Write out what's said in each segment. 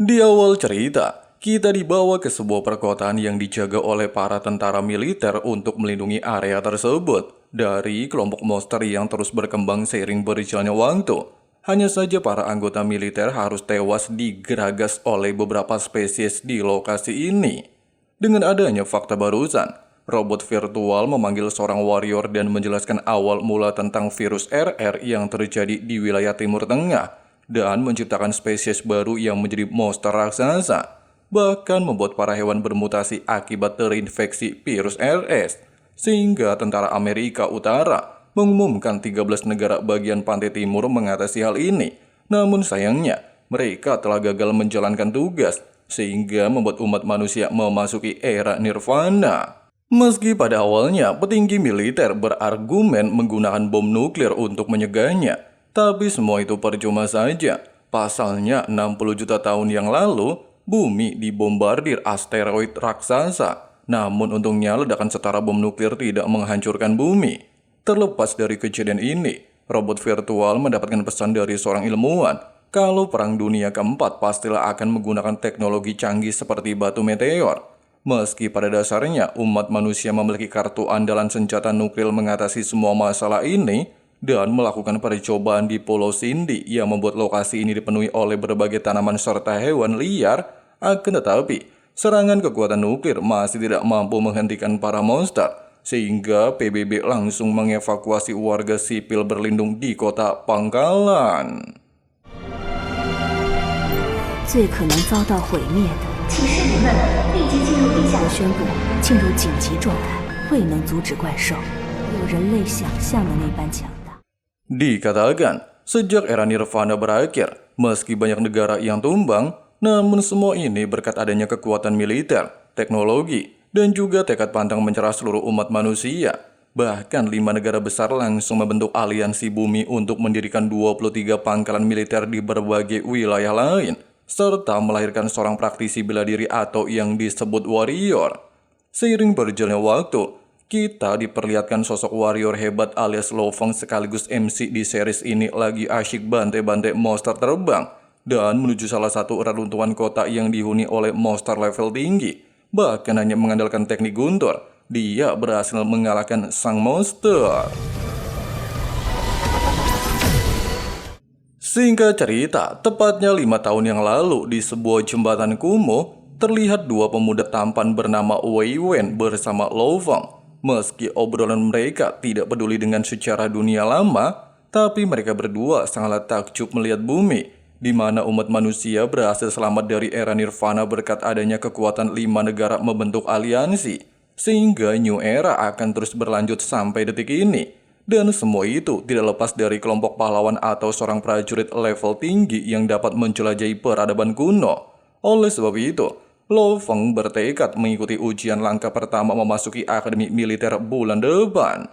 Di awal cerita, kita dibawa ke sebuah perkotaan yang dijaga oleh para tentara militer untuk melindungi area tersebut dari kelompok monster yang terus berkembang seiring berjalannya waktu. Hanya saja para anggota militer harus tewas digeragas oleh beberapa spesies di lokasi ini. Dengan adanya fakta barusan, robot virtual memanggil seorang warrior dan menjelaskan awal mula tentang virus RR yang terjadi di wilayah Timur Tengah dan menciptakan spesies baru yang menjadi monster raksasa, bahkan membuat para hewan bermutasi akibat terinfeksi virus RS, sehingga tentara Amerika Utara mengumumkan 13 negara bagian pantai timur mengatasi hal ini. Namun sayangnya, mereka telah gagal menjalankan tugas, sehingga membuat umat manusia memasuki era nirvana. Meski pada awalnya petinggi militer berargumen menggunakan bom nuklir untuk menyegahnya, tapi semua itu percuma saja. Pasalnya 60 juta tahun yang lalu, bumi dibombardir asteroid raksasa. Namun untungnya ledakan setara bom nuklir tidak menghancurkan bumi. Terlepas dari kejadian ini, robot virtual mendapatkan pesan dari seorang ilmuwan kalau Perang Dunia Keempat pastilah akan menggunakan teknologi canggih seperti batu meteor. Meski pada dasarnya umat manusia memiliki kartu andalan senjata nuklir mengatasi semua masalah ini dan melakukan percobaan di Pulau Sindi yang membuat lokasi ini dipenuhi oleh berbagai tanaman serta hewan liar, akan tetapi serangan kekuatan nuklir masih tidak mampu menghentikan para monster, sehingga PBB langsung mengevakuasi warga sipil berlindung di kota Pangkalan. 最可能遭到毁灭的，请市民们立即进入地下。我宣布进入紧急状态，未能阻止怪兽，有人类想象的那般强大。 Dikatakan, sejak era Nirvana berakhir, meski banyak negara yang tumbang, namun semua ini berkat adanya kekuatan militer, teknologi, dan juga tekad pantang menyerah seluruh umat manusia. Bahkan 5 negara besar langsung membentuk aliansi bumi untuk mendirikan 23 pangkalan militer di berbagai wilayah lain, serta melahirkan seorang praktisi bela diri atau yang disebut warrior. Seiring berjalannya waktu, kita diperlihatkan sosok warrior hebat alias Lo-Fong sekaligus MC di series ini lagi asyik bantai-bantai monster terbang dan menuju salah satu reruntuhan kota yang dihuni oleh monster level tinggi. Bahkan hanya mengandalkan teknik guntur, dia berhasil mengalahkan sang monster. Singkat cerita, tepatnya 5 tahun yang lalu di sebuah jembatan kumuh, terlihat 2 pemuda tampan bernama Wei Wen bersama Lo-Fong. Meski obrolan mereka tidak peduli dengan sejarah dunia lama, tapi mereka berdua sangatlah takjub melihat bumi, di mana umat manusia berhasil selamat dari era nirvana berkat adanya kekuatan 5 negara membentuk aliansi, sehingga New Era akan terus berlanjut sampai detik ini. Dan semua itu tidak lepas dari kelompok pahlawan atau seorang prajurit level tinggi yang dapat menjelajahi peradaban kuno. Oleh sebab itu, Lo-Fong bertekad mengikuti ujian langkah pertama memasuki akademi militer bulan depan.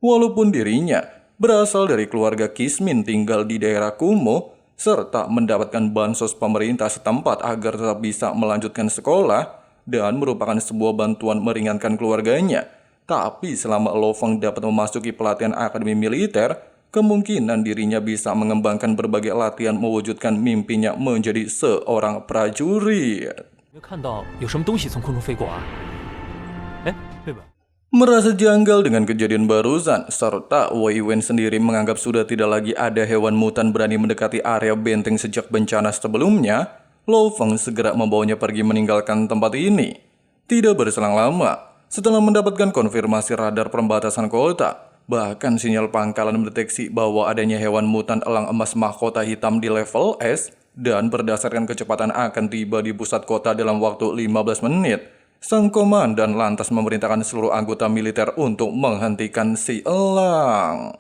Walaupun dirinya berasal dari keluarga Kismin tinggal di daerah kumuh, serta mendapatkan bansos pemerintah setempat agar tetap bisa melanjutkan sekolah dan merupakan sebuah bantuan meringankan keluarganya. Tapi selama Lo-Fong dapat memasuki pelatihan akademi militer, kemungkinan dirinya bisa mengembangkan berbagai latihan mewujudkan mimpinya menjadi seorang prajurit. Merasa janggal dengan kejadian barusan, serta Wei Wen sendiri menganggap sudah tidak lagi ada hewan mutan berani mendekati area benteng sejak bencana sebelumnya, Lo-Fong segera membawanya pergi meninggalkan tempat ini. Tidak berselang lama, setelah mendapatkan konfirmasi radar pembatasan kota, bahkan sinyal pangkalan mendeteksi bahwa adanya hewan mutan elang emas mahkota hitam di level S, dan berdasarkan kecepatan akan tiba di pusat kota dalam waktu 15 menit, sang komandan lantas memerintahkan seluruh anggota militer untuk menghentikan si elang.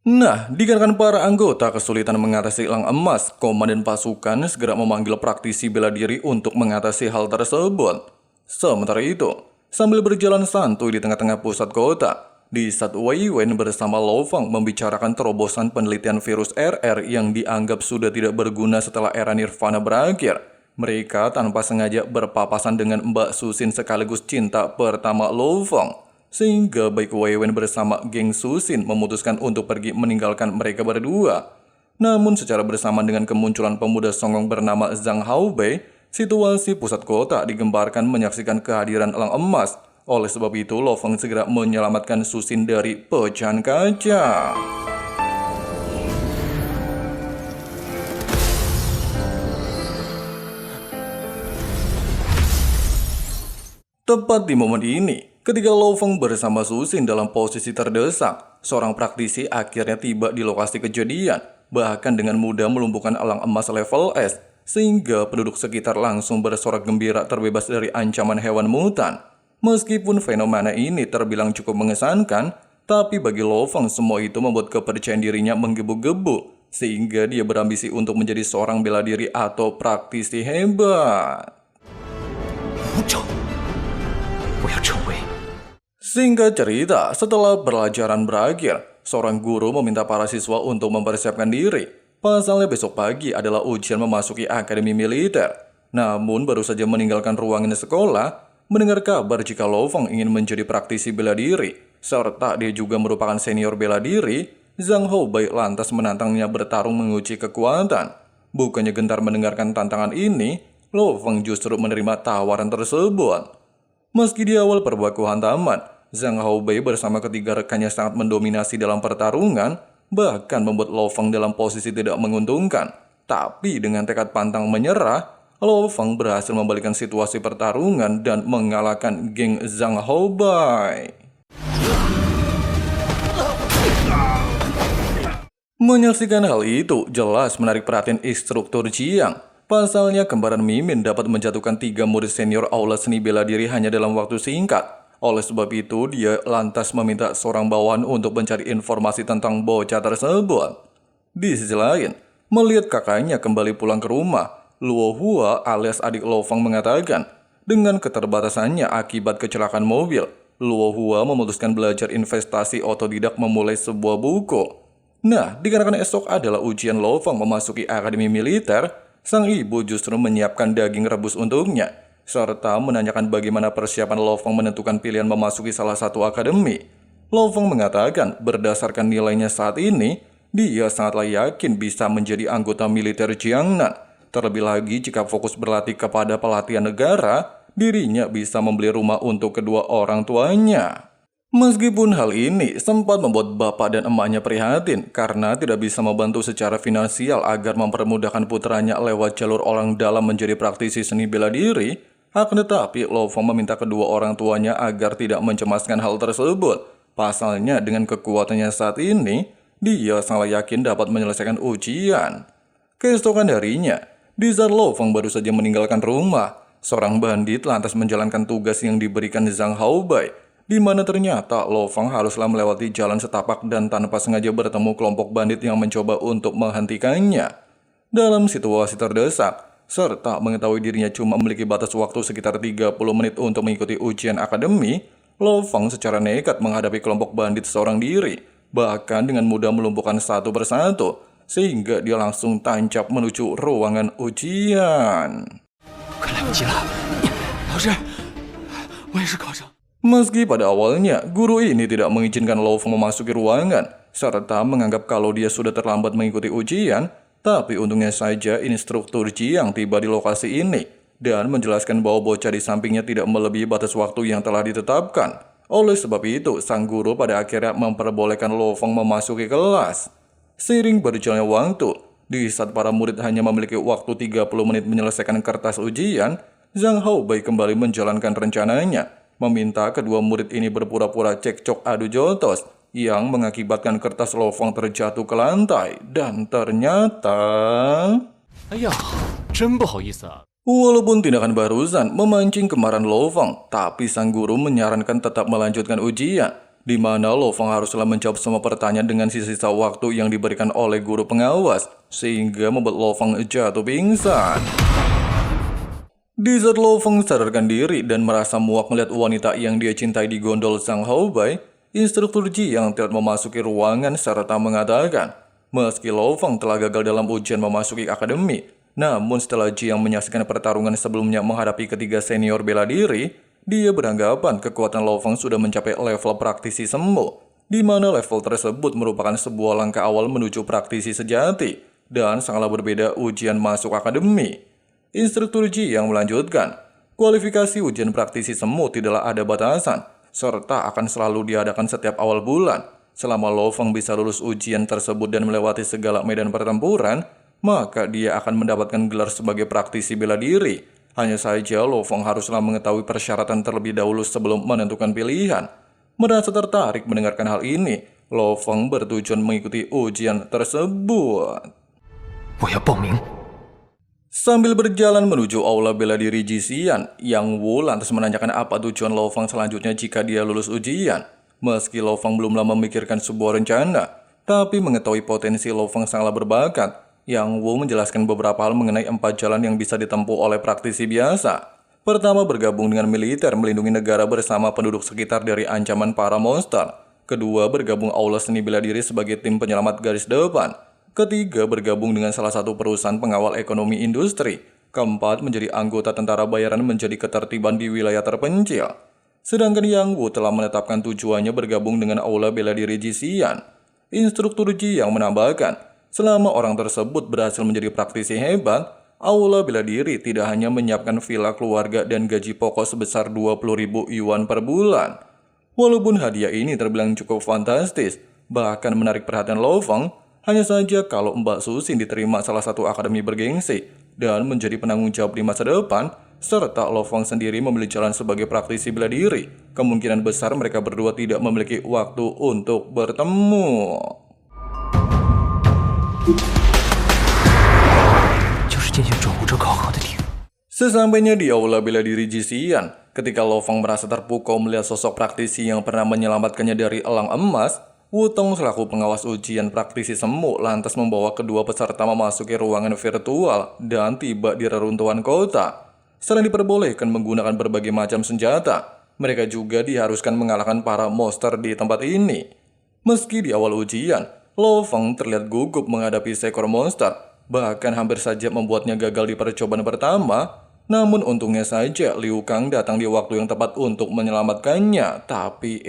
Nah, dikarenakan para anggota kesulitan mengatasi elang emas, komandan pasukan segera memanggil praktisi bela diri untuk mengatasi hal tersebut. Sementara itu, sambil berjalan santuy di tengah-tengah pusat kota, di saat Wei Wen bersama Lo-Fong membicarakan terobosan penelitian virus RR yang dianggap sudah tidak berguna setelah era nirvana berakhir, mereka tanpa sengaja berpapasan dengan Mbak Susin sekaligus cinta pertama Lo-Fong. sehingga baik Wei Wen bersama geng Susin memutuskan untuk pergi meninggalkan mereka berdua. Namun secara bersamaan dengan kemunculan pemuda songong bernama Zhang Haobei, situasi pusat kota digembarkan menyaksikan kehadiran elang emas. Oleh sebab itu, Lo Feng segera menyelamatkan Susin dari pecahan kaca. Tepat di momen ini, ketika Lo Feng bersama Susin dalam posisi terdesak, seorang praktisi akhirnya tiba di lokasi kejadian, bahkan dengan mudah melumpuhkan elang emas level S, sehingga penduduk sekitar langsung bersorak gembira terbebas dari ancaman hewan mutan. Meskipun fenomena ini terbilang cukup mengesankan, tapi bagi Lo Feng semua itu membuat kepercayaan dirinya menggebu-gebu, sehingga dia berambisi untuk menjadi seorang bela diri atau praktisi hebat. Singkat cerita, setelah pelajaran berakhir, seorang guru meminta para siswa untuk mempersiapkan diri. Pasalnya besok pagi adalah ujian memasuki akademi militer. Namun baru saja meninggalkan ruangan sekolah, mendengar kabar jika Lo Feng ingin menjadi praktisi bela diri, serta dia juga merupakan senior bela diri, Zhang Haobei lantas menantangnya bertarung menguji kekuatan. Bukannya gentar mendengarkan tantangan ini, Lo Feng justru menerima tawaran tersebut. Meski di awal perbuatan tamat, Zhang Haobei bersama ketiga rekannya sangat mendominasi dalam pertarungan, bahkan membuat Lo Feng dalam posisi tidak menguntungkan. Tapi dengan tekad pantang menyerah, Lo Feng berhasil membalikkan situasi pertarungan dan mengalahkan geng Zhang Haobei. Menyaksikan hal itu jelas menarik perhatian instruktur Jiang. Pasalnya kembaran Mimin dapat menjatuhkan 3 murid senior aula seni bela diri hanya dalam waktu singkat. Oleh sebab itu, dia lantas meminta seorang bawahan untuk mencari informasi tentang bocah tersebut. Di sisi lain, melihat kakaknya kembali pulang ke rumah, Luo Hua alias adik Lo Feng mengatakan, dengan keterbatasannya akibat kecelakaan mobil, Luo Hua memutuskan belajar investasi otodidak memulai sebuah buku. Nah, dikarenakan esok adalah ujian Lo Feng memasuki akademi militer, sang ibu justru menyiapkan daging rebus untuknya, serta menanyakan bagaimana persiapan Lo Feng menentukan pilihan memasuki salah satu akademi. Lo Feng mengatakan berdasarkan nilainya saat ini, dia sangatlah yakin bisa menjadi anggota militer Jiangnan. Terlebih lagi jika fokus berlatih kepada pelatihan negara, dirinya bisa membeli rumah untuk kedua orang tuanya. Meskipun hal ini sempat membuat bapak dan emaknya prihatin karena tidak bisa membantu secara finansial agar mempermudahkan putranya lewat jalur orang dalam menjadi praktisi seni bela diri, akan tetapi Lo Feng meminta kedua orang tuanya agar tidak mencemaskan hal tersebut. Pasalnya dengan kekuatannya saat ini, dia sangat yakin dapat menyelesaikan ujian. Keesokan harinya, di saat Lo Feng baru saja meninggalkan rumah, seorang bandit lantas menjalankan tugas yang diberikan Zhang Haobei, di mana ternyata Lo Feng haruslah melewati jalan setapak dan tanpa sengaja bertemu kelompok bandit yang mencoba untuk menghentikannya. Dalam situasi terdesak, serta mengetahui dirinya cuma memiliki batas waktu sekitar 30 menit untuk mengikuti ujian akademi, Lo Feng secara nekat menghadapi kelompok bandit seorang diri, bahkan dengan mudah melumpuhkan satu persatu, sehingga dia langsung tancap menuju ruangan ujian. Meski pada awalnya, guru ini tidak mengizinkan Lo Feng memasuki ruangan, serta menganggap kalau dia sudah terlambat mengikuti ujian, tapi untungnya saja instruktur Jiang tiba di lokasi ini, dan menjelaskan bahwa bocah di sampingnya tidak melebihi batas waktu yang telah ditetapkan. Oleh sebab itu, sang guru pada akhirnya memperbolehkan Lo Feng memasuki kelas. Seiring berjalannya waktu, di saat para murid hanya memiliki waktu 30 menit menyelesaikan kertas ujian, Zhang Haobei kembali menjalankan rencananya, meminta kedua murid ini berpura-pura cekcok adu jotos yang mengakibatkan kertas Lo Feng terjatuh ke lantai. Dan ternyata... Walaupun tindakan barusan memancing kemarahan Lo Feng, tapi sang guru menyarankan tetap melanjutkan ujian, di mana Lo Feng haruslah menjawab semua pertanyaan dengan sisa-sisa waktu yang diberikan oleh guru pengawas, sehingga membuat Lo Feng jatuh pingsan. Di saat Lo Feng sadarkan diri dan merasa muak melihat wanita yang dia cintai di gondol Zhang Haobei, instruktur Jiang tidak memasuki ruangan serta mengatakan, meski Lo Feng telah gagal dalam ujian memasuki akademi, namun setelah Jiang menyaksikan pertarungan sebelumnya menghadapi ketiga senior bela diri, dia beranggapan kekuatan Lo Feng sudah mencapai level praktisi semu, di mana level tersebut merupakan sebuah langkah awal menuju praktisi sejati, dan sangatlah berbeda ujian masuk akademi. Instruktur Ji yang melanjutkan, kualifikasi ujian praktisi semu tidaklah ada batasan, serta akan selalu diadakan setiap awal bulan. Selama Lo Feng bisa lulus ujian tersebut dan melewati segala medan pertempuran, maka dia akan mendapatkan gelar sebagai praktisi bela diri. Hanya saja Lo Feng haruslah mengetahui persyaratan terlebih dahulu sebelum menentukan pilihan. Merasa tertarik mendengarkan hal ini, Lo Feng bertujuan mengikuti ujian tersebut. Sambil berjalan menuju aula bela diri Jisian, Yang Wu lantas menanyakan apa tujuan Lo Feng selanjutnya jika dia lulus ujian. Meski Lo Feng belum lama memikirkan sebuah rencana, tapi mengetahui potensi Lo Feng sangatlah berbakat, Yang Wu menjelaskan beberapa hal mengenai 4 jalan yang bisa ditempuh oleh praktisi biasa. Pertama, bergabung dengan militer melindungi negara bersama penduduk sekitar dari ancaman para monster. Kedua, bergabung aula seni bela diri sebagai tim penyelamat garis depan. Ketiga, bergabung dengan salah satu perusahaan pengawal ekonomi industri. Keempat, menjadi anggota tentara bayaran menjadi ketertiban di wilayah terpencil. Sedangkan Yang Wu telah menetapkan tujuannya bergabung dengan aula bela diri Jisian. Instruktur Ji yang menambahkan, selama orang tersebut berhasil menjadi praktisi hebat, aula bela diri tidak hanya menyiapkan villa keluarga dan gaji pokok sebesar 20.000 yuan per bulan. Walaupun hadiah ini terbilang cukup fantastis, bahkan menarik perhatian Lo Feng, hanya saja kalau Mbak Susin diterima salah satu akademi bergengsi dan menjadi penanggung jawab di masa depan, serta Lo Feng sendiri memilih jalan sebagai praktisi bela diri, kemungkinan besar mereka berdua tidak memiliki waktu untuk bertemu. Sesampainya di aula bela diri Jisian, ketika Lo Feng merasa terpukau melihat sosok praktisi yang pernah menyelamatkannya dari elang emas, Wutong selaku pengawas ujian praktisi semu lantas membawa kedua peserta memasuki ruangan virtual dan tiba di reruntuhan kota. Selain diperbolehkan menggunakan berbagai macam senjata, mereka juga diharuskan mengalahkan para monster di tempat ini. Meski di awal ujian, Lo Feng terlihat gugup menghadapi seekor monster, bahkan hampir saja membuatnya gagal di percobaan pertama. Namun untungnya saja Liu Kang datang di waktu yang tepat untuk menyelamatkannya. Tapi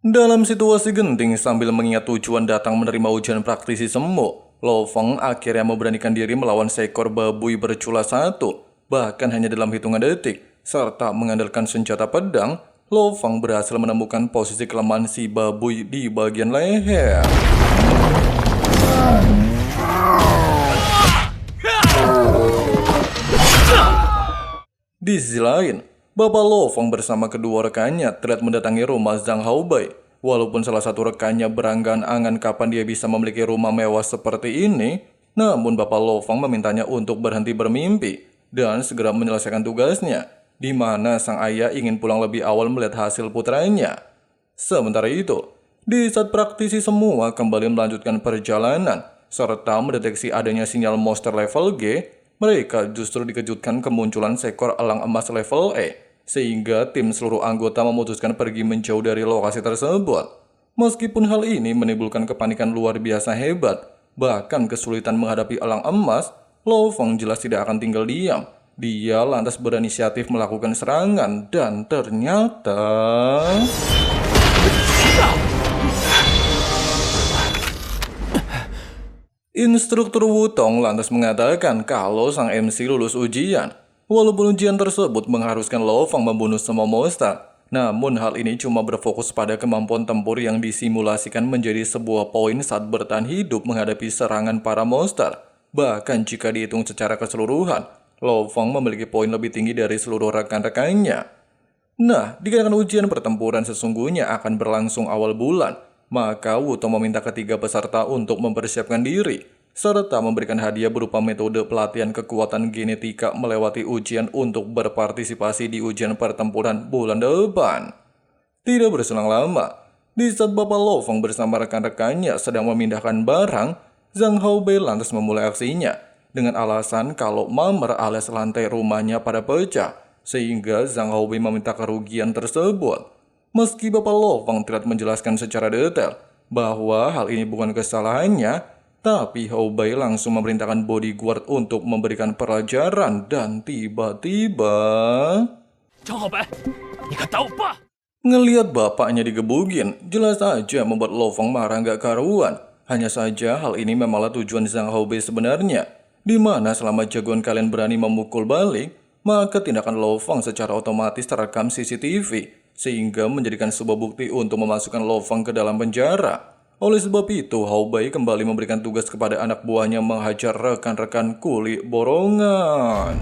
dalam situasi genting sambil mengingat tujuan datang menerima ujian praktisi semu, Lo Feng akhirnya memberanikan diri melawan seekor babuy bercula satu. Bahkan hanya dalam hitungan detik, serta mengandalkan senjata pedang, Lo Feng berhasil menemukan posisi kelemahan si babuy di bagian leher. Di sisi lain, Bapak Lo Feng bersama kedua rekannya terlihat mendatangi rumah Zhang Haobei. Walaupun salah satu rekannya berangan-angan kapan dia bisa memiliki rumah mewah seperti ini, namun Bapak Lo Feng memintanya untuk berhenti bermimpi dan segera menyelesaikan tugasnya, di mana sang ayah ingin pulang lebih awal melihat hasil putranya. Sementara itu, di saat praktisi semua kembali melanjutkan perjalanan, serta mendeteksi adanya sinyal monster level G, mereka justru dikejutkan kemunculan seekor elang emas level E, sehingga tim seluruh anggota memutuskan pergi menjauh dari lokasi tersebut. Meskipun hal ini menimbulkan kepanikan luar biasa hebat, bahkan kesulitan menghadapi elang emas, Lo Feng jelas tidak akan tinggal diam. Dia lantas berinisiatif melakukan serangan dan ternyata... Instruktur Wutong lantas mengatakan kalau sang MC lulus ujian. Walaupun ujian tersebut mengharuskan Lo Feng membunuh semua monster, namun hal ini cuma berfokus pada kemampuan tempur yang disimulasikan menjadi sebuah poin saat bertahan hidup menghadapi serangan para monster. Bahkan jika dihitung secara keseluruhan, Lo Feng memiliki poin lebih tinggi dari seluruh rekan-rekannya. Nah, dikarenakan ujian pertempuran sesungguhnya akan berlangsung awal bulan, maka Wutong meminta ketiga peserta untuk mempersiapkan diri, serta memberikan hadiah berupa metode pelatihan kekuatan genetika melewati ujian untuk berpartisipasi di ujian pertempuran bulan depan. Tidak berselang lama, di saat Bapak Lo Feng bersama rekan-rekannya sedang memindahkan barang, Zhang Haobei lantas memulai aksinya, dengan alasan kalau mamer alias lantai rumahnya pada pecah, sehingga Zhang Haobei meminta kerugian tersebut. Meski Bapak Lo Feng tidak menjelaskan secara detail bahwa hal ini bukan kesalahannya, Tapi Hao Bai langsung memerintahkan bodyguard untuk memberikan pelajaran dan tiba-tiba... 张浩白，你可打我爸！ Ngeliat bapaknya digebugin, jelas aja membuat Lo Feng marah gak karuan. Hanya saja hal ini memanglah tujuan Zhang Hao Bai sebenarnya. Dimana selama jagoan kalian berani memukul balik, maka tindakan Lo Feng secara otomatis terekam CCTV, sehingga menjadikan sebuah bukti untuk memasukkan Lo Feng ke dalam penjara. Oleh sebab itu, Hao Bai kembali memberikan tugas kepada anak buahnya menghajar rekan-rekan kuli borongan.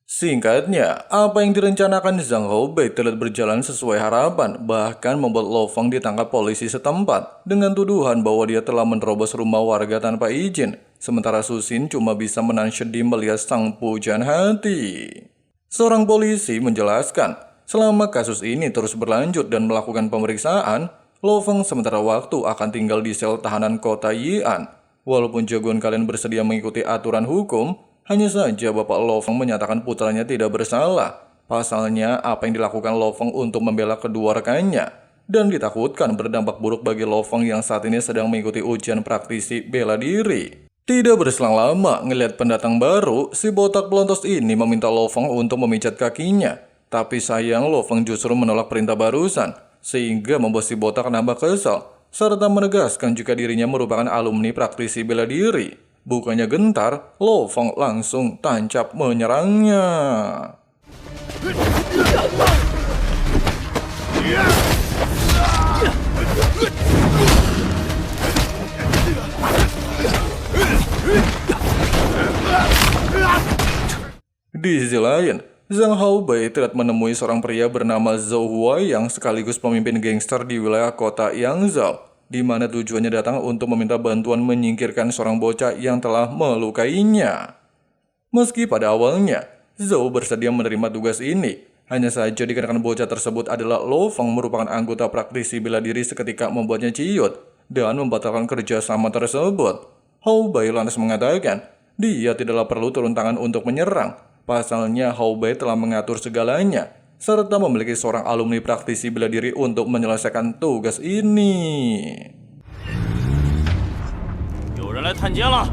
Singkatnya, apa yang direncanakan Zhang Hao Bai tidak berjalan sesuai harapan, bahkan membuat Lo Feng ditangkap polisi setempat dengan tuduhan bahwa dia telah menerobos rumah warga tanpa izin, sementara Susin cuma bisa menahan sedih melihat sang pujaan hati. Seorang polisi menjelaskan, selama kasus ini terus berlanjut dan melakukan pemeriksaan, Lo Feng sementara waktu akan tinggal di sel tahanan kota Yi'an. Walaupun jagoan kalian bersedia mengikuti aturan hukum, hanya saja Bapak Lo Feng menyatakan putranya tidak bersalah. Pasalnya, apa yang dilakukan Lo Feng untuk membela kedua rekannya, dan ditakutkan berdampak buruk bagi Lo Feng yang saat ini sedang mengikuti ujian praktisi bela diri. Tidak berselang lama, ngelihat pendatang baru, si botak pelontos ini meminta Lo Feng untuk memijat kakinya. Tapi sayang Lo Feng justru menolak perintah barusan, sehingga membuat si botak nambah kesal, serta menegaskan jika dirinya merupakan alumni praktisi bela diri. Bukannya gentar, Lo Feng langsung tancap menyerangnya. Di sisi lain, Zhang Hao Bai tidak menemui seorang pria bernama Zhou Huai yang sekaligus pemimpin gangster di wilayah kota Yangzhou, di mana tujuannya datang untuk meminta bantuan menyingkirkan seorang bocah yang telah melukainya. Meski pada awalnya, Zhou bersedia menerima tugas ini, hanya saja dikarenakan bocah tersebut adalah Lo Feng merupakan anggota praktisi bela diri seketika membuatnya ciut dan membatalkan kerjasama tersebut. Hao Bai lantas mengatakan, dia tidaklah perlu turun tangan untuk menyerang. Pasalnya Hao Bai telah mengatur segalanya, serta memiliki seorang alumni praktisi bela diri untuk menyelesaikan tugas ini. 有人来探监了。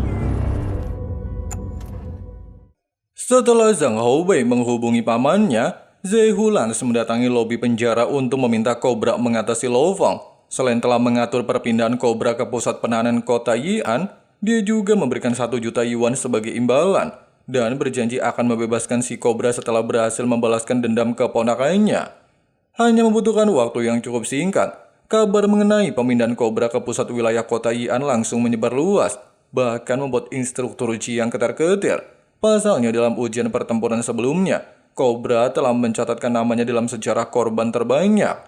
Setelah Zhang Hao Bai menghubungi pamannya, Zehu lantas mendatangi lobi penjara untuk meminta Cobra mengatasi Lo Feng. Selain telah mengatur perpindahan Cobra ke pusat penahanan kota Yi'an, dia juga memberikan 1 juta yuan sebagai imbalan dan berjanji akan membebaskan si Cobra setelah berhasil membalaskan dendam keponakannya. Hanya membutuhkan waktu yang cukup singkat, kabar mengenai pemindahan Cobra ke pusat wilayah kota Yi'an langsung menyebar luas, bahkan membuat instruktur Jiang ketar-ketir. Pasalnya dalam ujian pertempuran sebelumnya, Cobra telah mencatatkan namanya dalam sejarah korban terbanyak.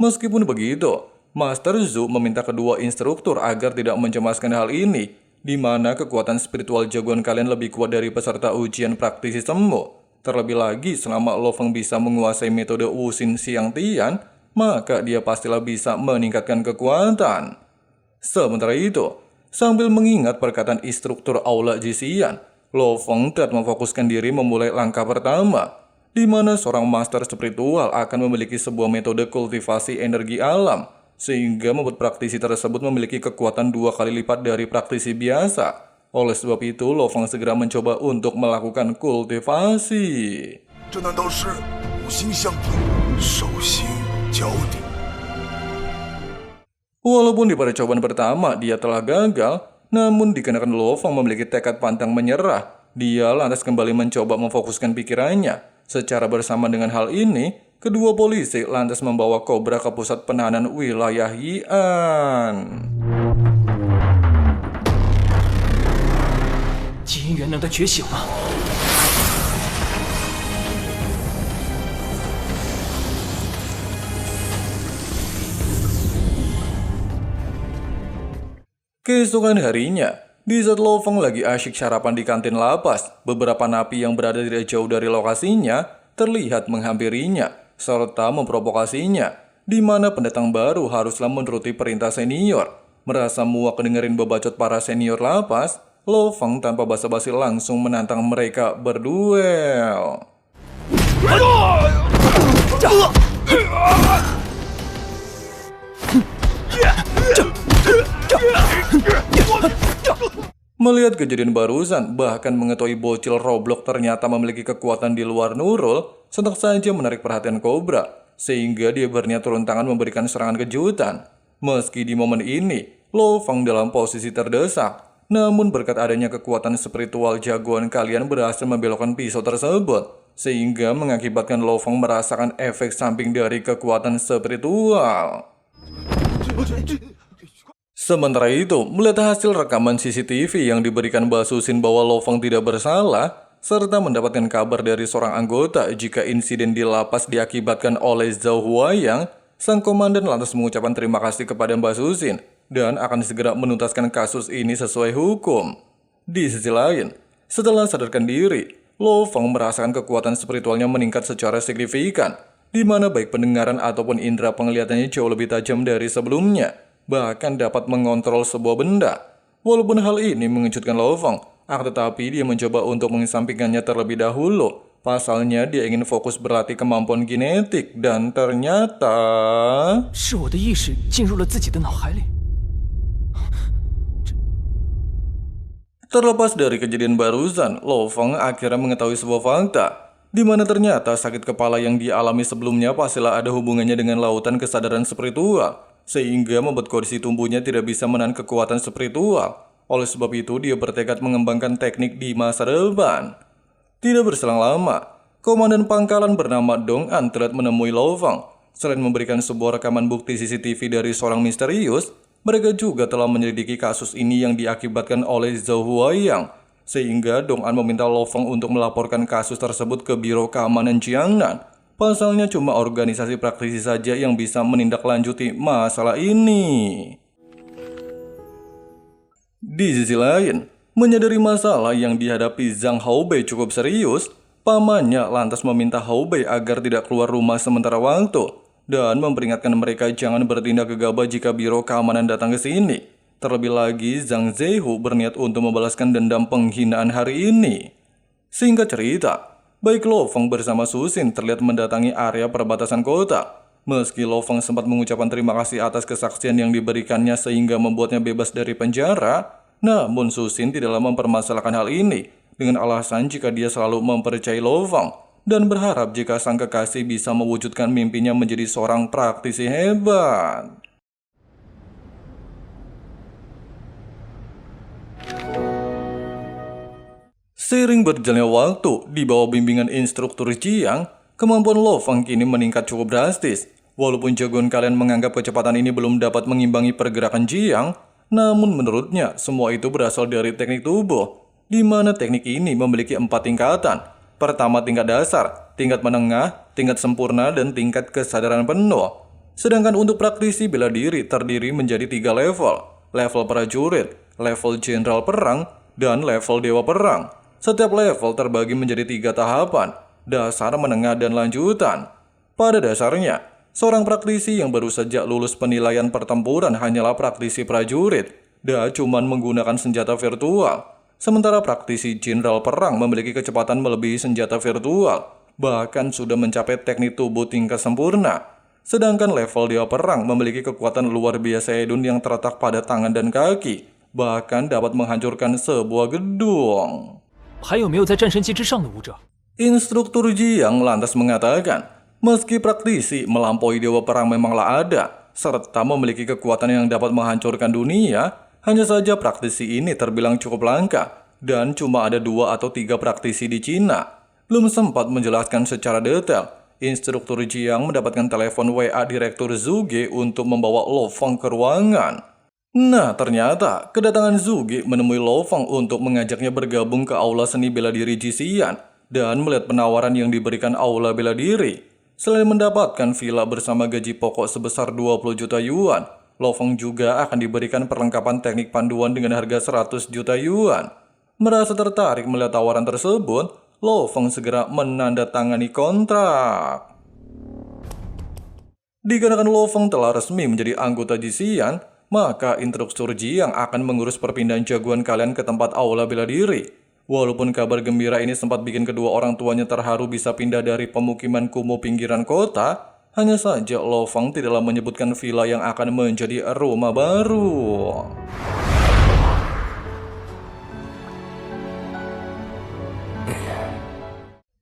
Meskipun begitu, Master Zhu meminta kedua instruktur agar tidak mencemaskan hal ini, di mana kekuatan spiritual jagoan kalian lebih kuat dari peserta ujian praktisi semu. Terlebih lagi, selama Lo Feng bisa menguasai metode Wuxin Xiang Tian, maka dia pastilah bisa meningkatkan kekuatan. Sementara itu, sambil mengingat perkataan instruktur Aula Jisian, Lo Feng tidak memfokuskan diri memulai langkah pertama, di mana seorang master spiritual akan memiliki sebuah metode kultivasi energi alam, sehingga membuat praktisi tersebut memiliki kekuatan 2 kali lipat dari praktisi biasa. Oleh sebab itu, Lo Feng segera mencoba untuk melakukan kultivasi. Walaupun di percobaan pertama dia telah gagal, namun dikarenakan Lo Feng memiliki tekad pantang menyerah, dia lantas kembali mencoba memfokuskan pikirannya. Secara bersama dengan hal ini, kedua polisi lantas membawa Cobra ke pusat penahanan wilayah Yi'an. 基因元能的觉醒了。 Keesokan harinya, di saat Lo Feng lagi asyik sarapan di kantin lapas, beberapa napi yang berada tidak jauh dari lokasinya terlihat menghampirinya serta memprovokasinya, di mana pendatang baru haruslah menuruti perintah senior. Merasa muak dengerin bebacot para senior lapas, Lo Feng tanpa basa-basi langsung menantang mereka berduel. Melihat kejadian barusan, bahkan mengetahui bocil Roblox ternyata memiliki kekuatan di luar Nurul, sontak saja menarik perhatian Cobra, sehingga dia berniat turun tangan memberikan serangan kejutan. Meski di momen ini, Lo Fang dalam posisi terdesak, namun berkat adanya kekuatan spiritual jagoan kalian berhasil membelokkan pisau tersebut, sehingga mengakibatkan Lo Fang merasakan efek samping dari kekuatan spiritual. Sementara itu, melihat hasil rekaman CCTV yang diberikan Mbak Susin bahwa Lo Fang tidak bersalah, serta mendapatkan kabar dari seorang anggota jika insiden di lapas diakibatkan oleh Zhao Huayang, sang komandan lantas mengucapkan terima kasih kepada Mbak Susin dan akan segera menuntaskan kasus ini sesuai hukum. Di sisi lain, setelah sadarkan diri, Lo Fang merasakan kekuatan spiritualnya meningkat secara signifikan, di mana baik pendengaran ataupun indera penglihatannya jauh lebih tajam dari sebelumnya, bahkan dapat mengontrol sebuah benda. Walaupun hal ini mengejutkan Lo Fang, akan tetapi dia mencoba untuk mengesampingkannya terlebih dahulu. Pasalnya dia ingin fokus berlatih kemampuan genetik dan ternyata... 是我的意识进入了自己的脑海里。 Terlepas dari kejadian barusan, Lo Fang akhirnya mengetahui sebuah fakta, di mana ternyata sakit kepala yang dialami sebelumnya pastilah ada hubungannya dengan lautan kesadaran spiritual, sehingga membuat kondisi tubuhnya tidak bisa menahan kekuatan spiritual. Oleh sebab itu, dia bertekad mengembangkan teknik di masa depan. Tidak berselang lama, komandan pangkalan bernama Dong An terlihat menemui Lo Fang. Selain memberikan sebuah rekaman bukti CCTV dari seorang misterius, mereka juga telah menyelidiki kasus ini yang diakibatkan oleh Zhao Huayang, sehingga Dong An meminta Lo Fang untuk melaporkan kasus tersebut ke Biro Keamanan Jiangnan. Pasalnya cuma organisasi praktisi saja yang bisa menindaklanjuti masalah ini. Di sisi lain, menyadari masalah yang dihadapi Zhang Haobei cukup serius, pamannya lantas meminta Haobei agar tidak keluar rumah sementara waktu dan memperingatkan mereka jangan bertindak gegabah jika Biro Keamanan datang ke sini. Terlebih lagi, Zhang Zehu berniat untuk membalaskan dendam penghinaan hari ini. Singkat cerita, baik Lo Fang bersama Susin terlihat mendatangi area perbatasan kota. Meski Lo Fang sempat mengucapkan terima kasih atas kesaksian yang diberikannya sehingga membuatnya bebas dari penjara, namun Susin tidaklah mempermasalahkan hal ini dengan alasan jika dia selalu mempercayai Lo Fang dan berharap jika sang kekasih bisa mewujudkan mimpinya menjadi seorang praktisi hebat. Seiring berjalannya waktu, di bawah bimbingan instruktur Jiang, kemampuan Lo Fang kini meningkat cukup drastis. Walaupun jagoan kalian menganggap kecepatan ini belum dapat mengimbangi pergerakan Jiang, namun menurutnya semua itu berasal dari teknik tubuh, di mana teknik ini memiliki 4 tingkatan. Pertama tingkat dasar, tingkat menengah, tingkat sempurna, dan tingkat kesadaran penuh. Sedangkan untuk praktisi bela diri terdiri menjadi 3 level, level prajurit, level jenderal perang, dan level dewa perang. Setiap level terbagi menjadi 3 tahapan, dasar, menengah, dan lanjutan. Pada dasarnya, seorang praktisi yang baru saja lulus penilaian pertempuran hanyalah praktisi prajurit, dan cuman menggunakan senjata virtual. Sementara praktisi jenderal perang memiliki kecepatan melebihi senjata virtual, bahkan sudah mencapai teknik tubuh tingkat sempurna. Sedangkan level dewa perang memiliki kekuatan luar biasa hedon yang terletak pada tangan dan kaki, bahkan dapat menghancurkan sebuah gedung. 还有没有在战神级之上的武者？ Instruktur Jiang lantas mengatakan, meski praktisi melampaui dewa perang memanglah ada, serta memiliki kekuatan yang dapat menghancurkan dunia, hanya saja praktisi ini terbilang cukup langka, dan cuma ada 2 atau 3 praktisi di Cina. Belum sempat menjelaskan secara detail, Instruktur Jiang mendapatkan telepon WA Direktur Zuge untuk membawa Lo Fang ke ruangan. Nah, ternyata kedatangan Zuge menemui Lo Fang untuk mengajaknya bergabung ke Aula Seni Bela Diri Jisian dan melihat penawaran yang diberikan Aula Bela Diri. Selain mendapatkan villa bersama gaji pokok sebesar 20 juta yuan, Lo Fang juga akan diberikan perlengkapan teknik panduan dengan harga 100 juta yuan. Merasa tertarik melihat tawaran tersebut, Lo Fang segera menandatangani kontrak. Dikarenakan Lo Fang telah resmi menjadi anggota Jisian, maka Instruktur Jiang akan mengurus perpindahan jagoan kalian ke tempat Aula Bela Diri. Walaupun kabar gembira ini sempat bikin kedua orang tuanya terharu bisa pindah dari pemukiman kumuh pinggiran kota, Hanya saja Lo Fang tidaklah menyebutkan villa yang akan menjadi rumah baru.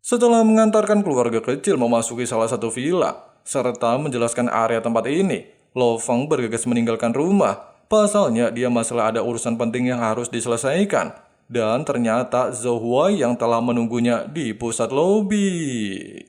Setelah mengantarkan keluarga kecil memasuki salah satu villa, serta menjelaskan area tempat ini, Lo Fang bergegas meninggalkan rumah. Pasalnya dia masih ada urusan penting yang harus diselesaikan. Dan ternyata Zhou Huai yang telah menunggunya di pusat lobi.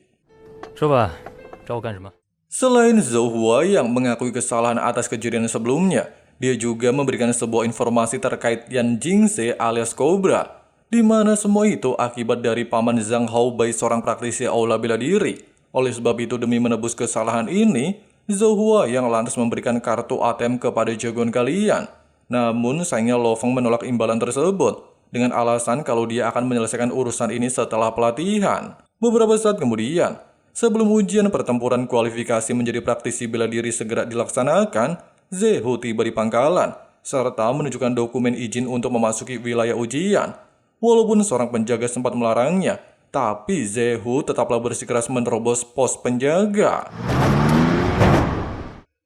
说吧，找我干什么？ Selain Zhou Huai yang mengakui kesalahan atas kejadian sebelumnya, dia juga memberikan sebuah informasi terkait Yan Jingse alias Cobra, di mana semua itu akibat dari paman Zhang Hao Bai seorang praktisi aula bela diri. Oleh sebab itu demi menebus kesalahan ini, Zhou Huai yang lantas memberikan kartu ATM kepada jagoan kalian. Namun sayangnya Lo Fang menolak imbalan tersebut dengan alasan kalau dia akan menyelesaikan urusan ini setelah pelatihan. Beberapa saat kemudian, sebelum ujian pertempuran kualifikasi menjadi praktisi bela diri segera dilaksanakan, Zehu tiba di pangkalan, serta menunjukkan dokumen izin untuk memasuki wilayah ujian. Walaupun seorang penjaga sempat melarangnya, tapi Zehu tetaplah bersikeras menerobos pos penjaga.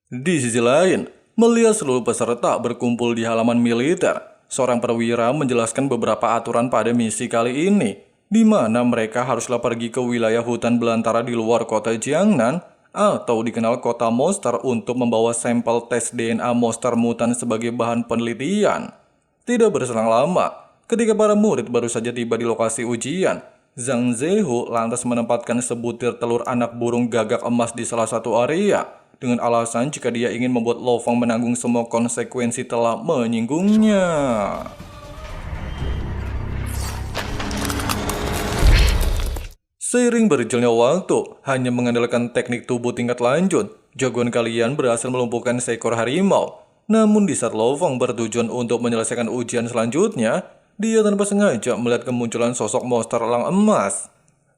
Di sisi lain, melihat seluruh peserta berkumpul di halaman militer, seorang perwira menjelaskan beberapa aturan pada misi kali ini, di mana mereka haruslah pergi ke wilayah hutan belantara di luar kota Jiangnan atau dikenal kota monster untuk membawa sampel tes DNA monster mutan sebagai bahan penelitian. Tidak berselang lama, ketika para murid baru saja tiba di lokasi ujian, Zhang Zehu lantas menempatkan sebutir telur anak burung gagak emas di salah satu area, dengan alasan jika dia ingin membuat Lo Fang menanggung semua konsekuensi telah menyinggungnya. Seiring berjalannya waktu, hanya mengandalkan teknik tubuh tingkat lanjut, jagoan kalian berhasil melumpuhkan seekor harimau. Namun di saat Lo Fang bertujuan untuk menyelesaikan ujian selanjutnya, dia tanpa sengaja melihat kemunculan sosok monster elang emas.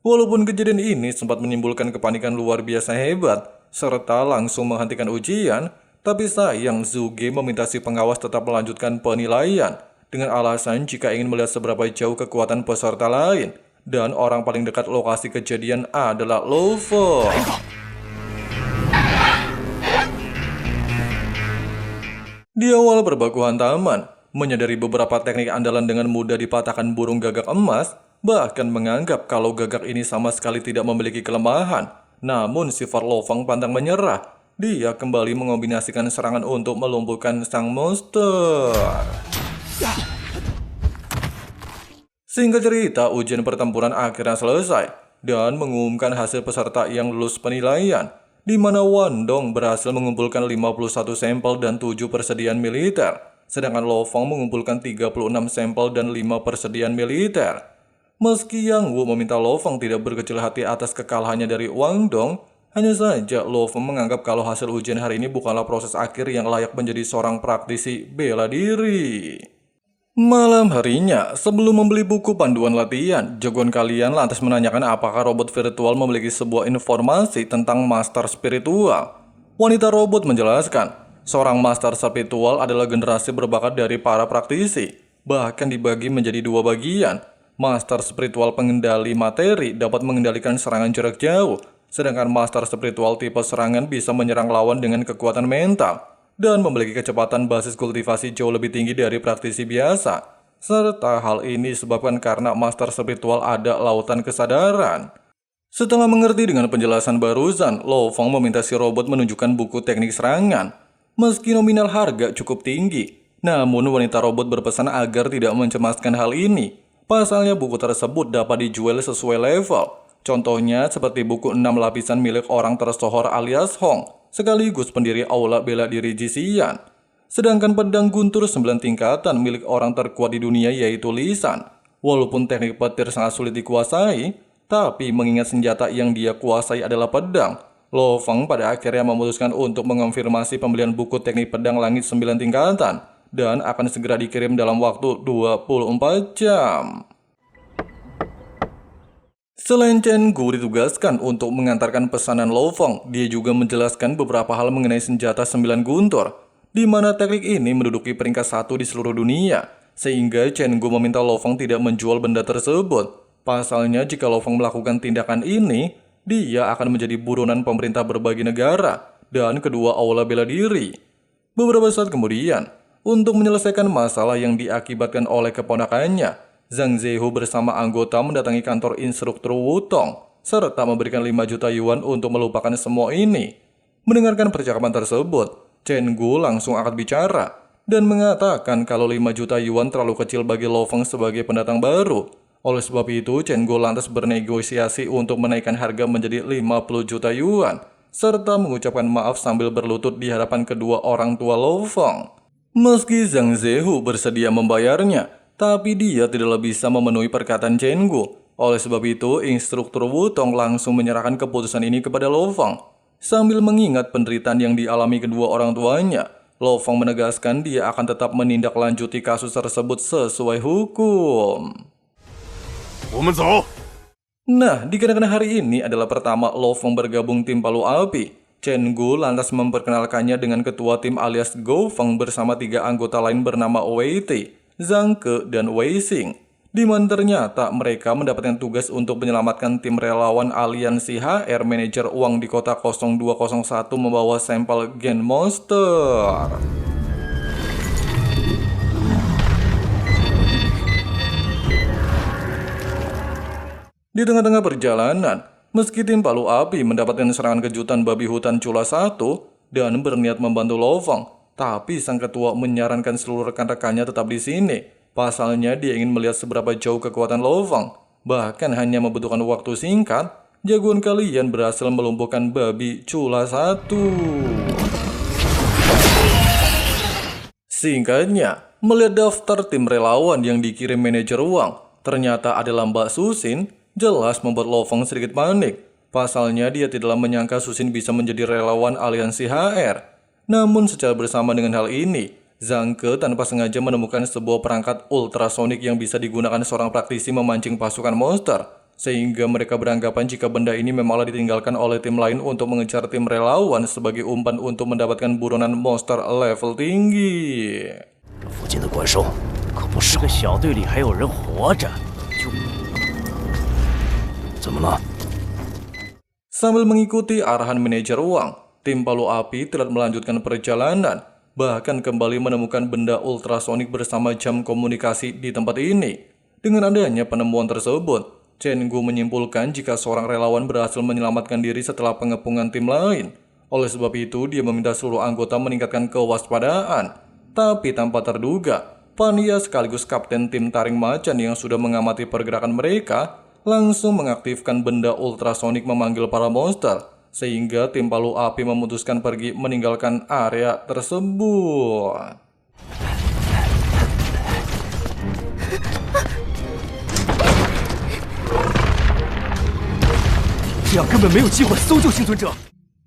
Walaupun kejadian ini sempat menimbulkan kepanikan luar biasa hebat, serta langsung menghentikan ujian, tapi sayang Zhuge meminta si pengawas tetap melanjutkan penilaian, dengan alasan jika ingin melihat seberapa jauh kekuatan peserta lain. Dan orang paling dekat lokasi kejadian adalah Lo Fang. Di awal berbaku hantaman, menyadari beberapa teknik andalan dengan mudah dipatahkan burung gagak emas, bahkan menganggap kalau gagak ini sama sekali tidak memiliki kelemahan. Namun sifat Lo Fang pantang menyerah. Dia kembali mengombinasikan serangan untuk melumpuhkan sang monster. Singkat cerita, ujian pertempuran akhirnya selesai dan mengumumkan hasil peserta yang lulus penilaian, di mana Wan Dong berhasil mengumpulkan 51 sampel dan 7 persediaan militer, sedangkan Lo Fang mengumpulkan 36 sampel dan 5 persediaan militer. Meski Yang Wu meminta Lo Fang tidak berkecil hati atas kekalahannya dari Wang Dong, hanya saja Lo Fang menganggap kalau hasil ujian hari ini bukanlah proses akhir yang layak menjadi seorang praktisi bela diri. Malam harinya, sebelum membeli buku panduan latihan, jagoan kalian lantas menanyakan apakah robot virtual memiliki sebuah informasi tentang master spiritual. Wanita robot menjelaskan, seorang master spiritual adalah generasi berbakat dari para praktisi, bahkan dibagi menjadi 2 bagian. Master spiritual pengendali materi dapat mengendalikan serangan jarak jauh, sedangkan master spiritual tipe serangan bisa menyerang lawan dengan kekuatan mental dan memiliki kecepatan basis kultivasi jauh lebih tinggi dari praktisi biasa. Serta hal ini disebabkan karena master spiritual ada lautan kesadaran. Setelah mengerti dengan penjelasan barusan, Lo Fang meminta si robot menunjukkan buku teknik serangan. Meski nominal harga cukup tinggi, namun wanita robot berpesan agar tidak mencemaskan hal ini. Pasalnya buku tersebut dapat dijual sesuai level. Contohnya seperti buku 6 lapisan milik orang tersohor alias Hong, sekaligus pendiri aula bela diri Jisian. Sedangkan pedang guntur 9 tingkatan milik orang terkuat di dunia yaitu Lisan. Walaupun teknik petir sangat sulit dikuasai, tapi mengingat senjata yang dia kuasai adalah pedang, Lo Fang pada akhirnya memutuskan untuk mengonfirmasi pembelian buku teknik pedang langit 9 tingkatan dan akan segera dikirim dalam waktu 24 jam. Selain Chen Gu ditugaskan untuk mengantarkan pesanan Lo Fang, dia juga menjelaskan beberapa hal mengenai senjata 9 guntur, di mana teknik ini menduduki peringkat 1 di seluruh dunia, sehingga Chen Gu meminta Lo Fang tidak menjual benda tersebut. Pasalnya jika Lo Fang melakukan tindakan ini, dia akan menjadi buronan pemerintah berbagai negara dan kedua aula bela diri. Beberapa saat kemudian, untuk menyelesaikan masalah yang diakibatkan oleh keponakannya, Zhang Zehu bersama anggota mendatangi kantor instruktur Wutong serta memberikan 5 juta yuan untuk melupakan semua ini. Mendengarkan percakapan tersebut, Chen Gu langsung angkat bicara dan mengatakan kalau 5 juta yuan terlalu kecil bagi Lo Feng sebagai pendatang baru. Oleh sebab itu, Chen Gu lantas bernegosiasi untuk menaikkan harga menjadi 50 juta yuan, serta mengucapkan maaf sambil berlutut di hadapan kedua orang tua Lo Feng. Meski Zhang Zehu bersedia membayarnya, tapi dia tidaklah bisa memenuhi perkataan Chen Gu. Oleh sebab itu, instruktur Wutong langsung menyerahkan keputusan ini kepada Lo Feng. Sambil mengingat penderitaan yang dialami kedua orang tuanya, Lo Feng menegaskan dia akan tetap menindaklanjuti kasus tersebut sesuai hukum. Nah, dikarenakan hari ini adalah pertama Lo Feng bergabung tim Palu Api, Chen Gu lantas memperkenalkannya dengan ketua tim alias Go Feng bersama 3 anggota lain bernama Wei Ti, Zhang Ke, dan Wei Xing. Di mana ternyata mereka mendapatkan tugas untuk menyelamatkan tim relawan aliansi HR manajer uang di kota 0201 membawa sampel gen monster. Di tengah-tengah perjalanan, meski tim Palu Api mendapatkan serangan kejutan babi hutan Cula 1 dan berniat membantu Lo Feng, tapi sang ketua menyarankan seluruh rekan-rekannya tetap di sini. Pasalnya dia ingin melihat seberapa jauh kekuatan Lo Feng. Bahkan hanya membutuhkan waktu singkat, jagoan kalian berhasil melumpuhkan babi Cula 1. Singkatnya, melihat daftar tim relawan yang dikirim manajer uang, ternyata adalah Mbak Susin, jelas membuat Lo Feng sedikit panik. Pasalnya dia tidaklah menyangka Susin bisa menjadi relawan aliansi HR. Namun secara bersama dengan hal ini, Zhang Ke tanpa sengaja menemukan sebuah perangkat ultrasonik yang bisa digunakan seorang praktisi memancing pasukan monster. Sehingga mereka beranggapan jika benda ini memanglah ditinggalkan oleh tim lain untuk mengejar tim relawan sebagai umpan untuk mendapatkan buronan monster level tinggi. 这附近的怪兽可不少，这个小队里还有人活着，就怎么了？ Sambil mengikuti arahan manajer uang, tim Palu Api telah melanjutkan perjalanan, bahkan kembali menemukan benda ultrasonik bersama jam komunikasi di tempat ini. Dengan adanya penemuan tersebut, Chen Gu menyimpulkan jika seorang relawan berhasil menyelamatkan diri setelah pengepungan tim lain. Oleh sebab itu, dia meminta seluruh anggota meningkatkan kewaspadaan. Tapi tanpa terduga, Pania sekaligus kapten tim taring macan yang sudah mengamati pergerakan mereka langsung mengaktifkan benda ultrasonik memanggil para monster, sehingga tim Palu Api memutuskan pergi meninggalkan area tersebut.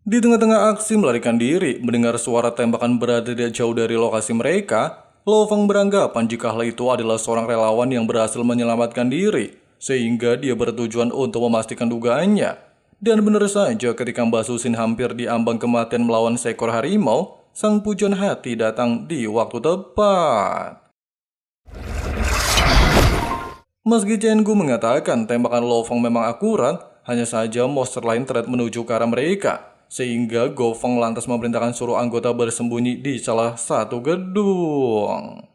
Di tengah-tengah aksi melarikan diri, mendengar suara tembakan berada tidak jauh dari lokasi mereka, Lo Feng beranggapan jika hal itu adalah seorang relawan yang berhasil menyelamatkan diri, sehingga dia bertujuan untuk memastikan dugaannya. Dan benar saja ketika Mbak Susin hampir diambang kematian melawan seekor harimau, sang pujian hati datang di waktu tepat. Meski Chen Gu mengatakan tembakan Lo Feng memang akurat, hanya saja monster lain terlihat menuju ke arah mereka, sehingga Go Feng lantas memerintahkan seluruh anggota bersembunyi di salah satu gedung.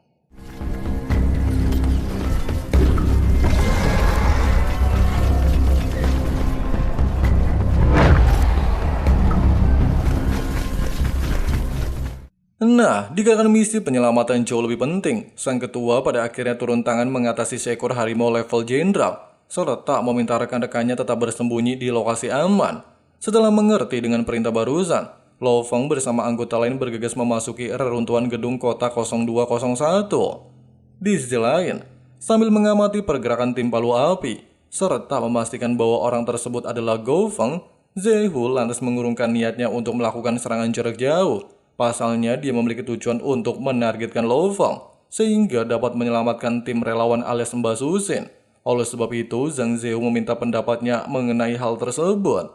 Nah, dikarenakan misi penyelamatan jauh lebih penting, sang ketua pada akhirnya turun tangan mengatasi seekor harimau level jenderal, serta meminta rekan-rekannya tetap bersembunyi di lokasi aman. Setelah mengerti dengan perintah barusan, Lo Feng bersama anggota lain bergegas memasuki reruntuhan gedung kota 0201. Di sisi lain, sambil mengamati pergerakan tim Palu Api, serta memastikan bahwa orang tersebut adalah Go Feng, Zehu lantas mengurungkan niatnya untuk melakukan serangan jarak jauh. Pasalnya dia memiliki tujuan untuk menargetkan Lo Feng, sehingga dapat menyelamatkan tim relawan alias Mbak Susin. Oleh sebab itu, Zhang Zehu meminta pendapatnya mengenai hal tersebut.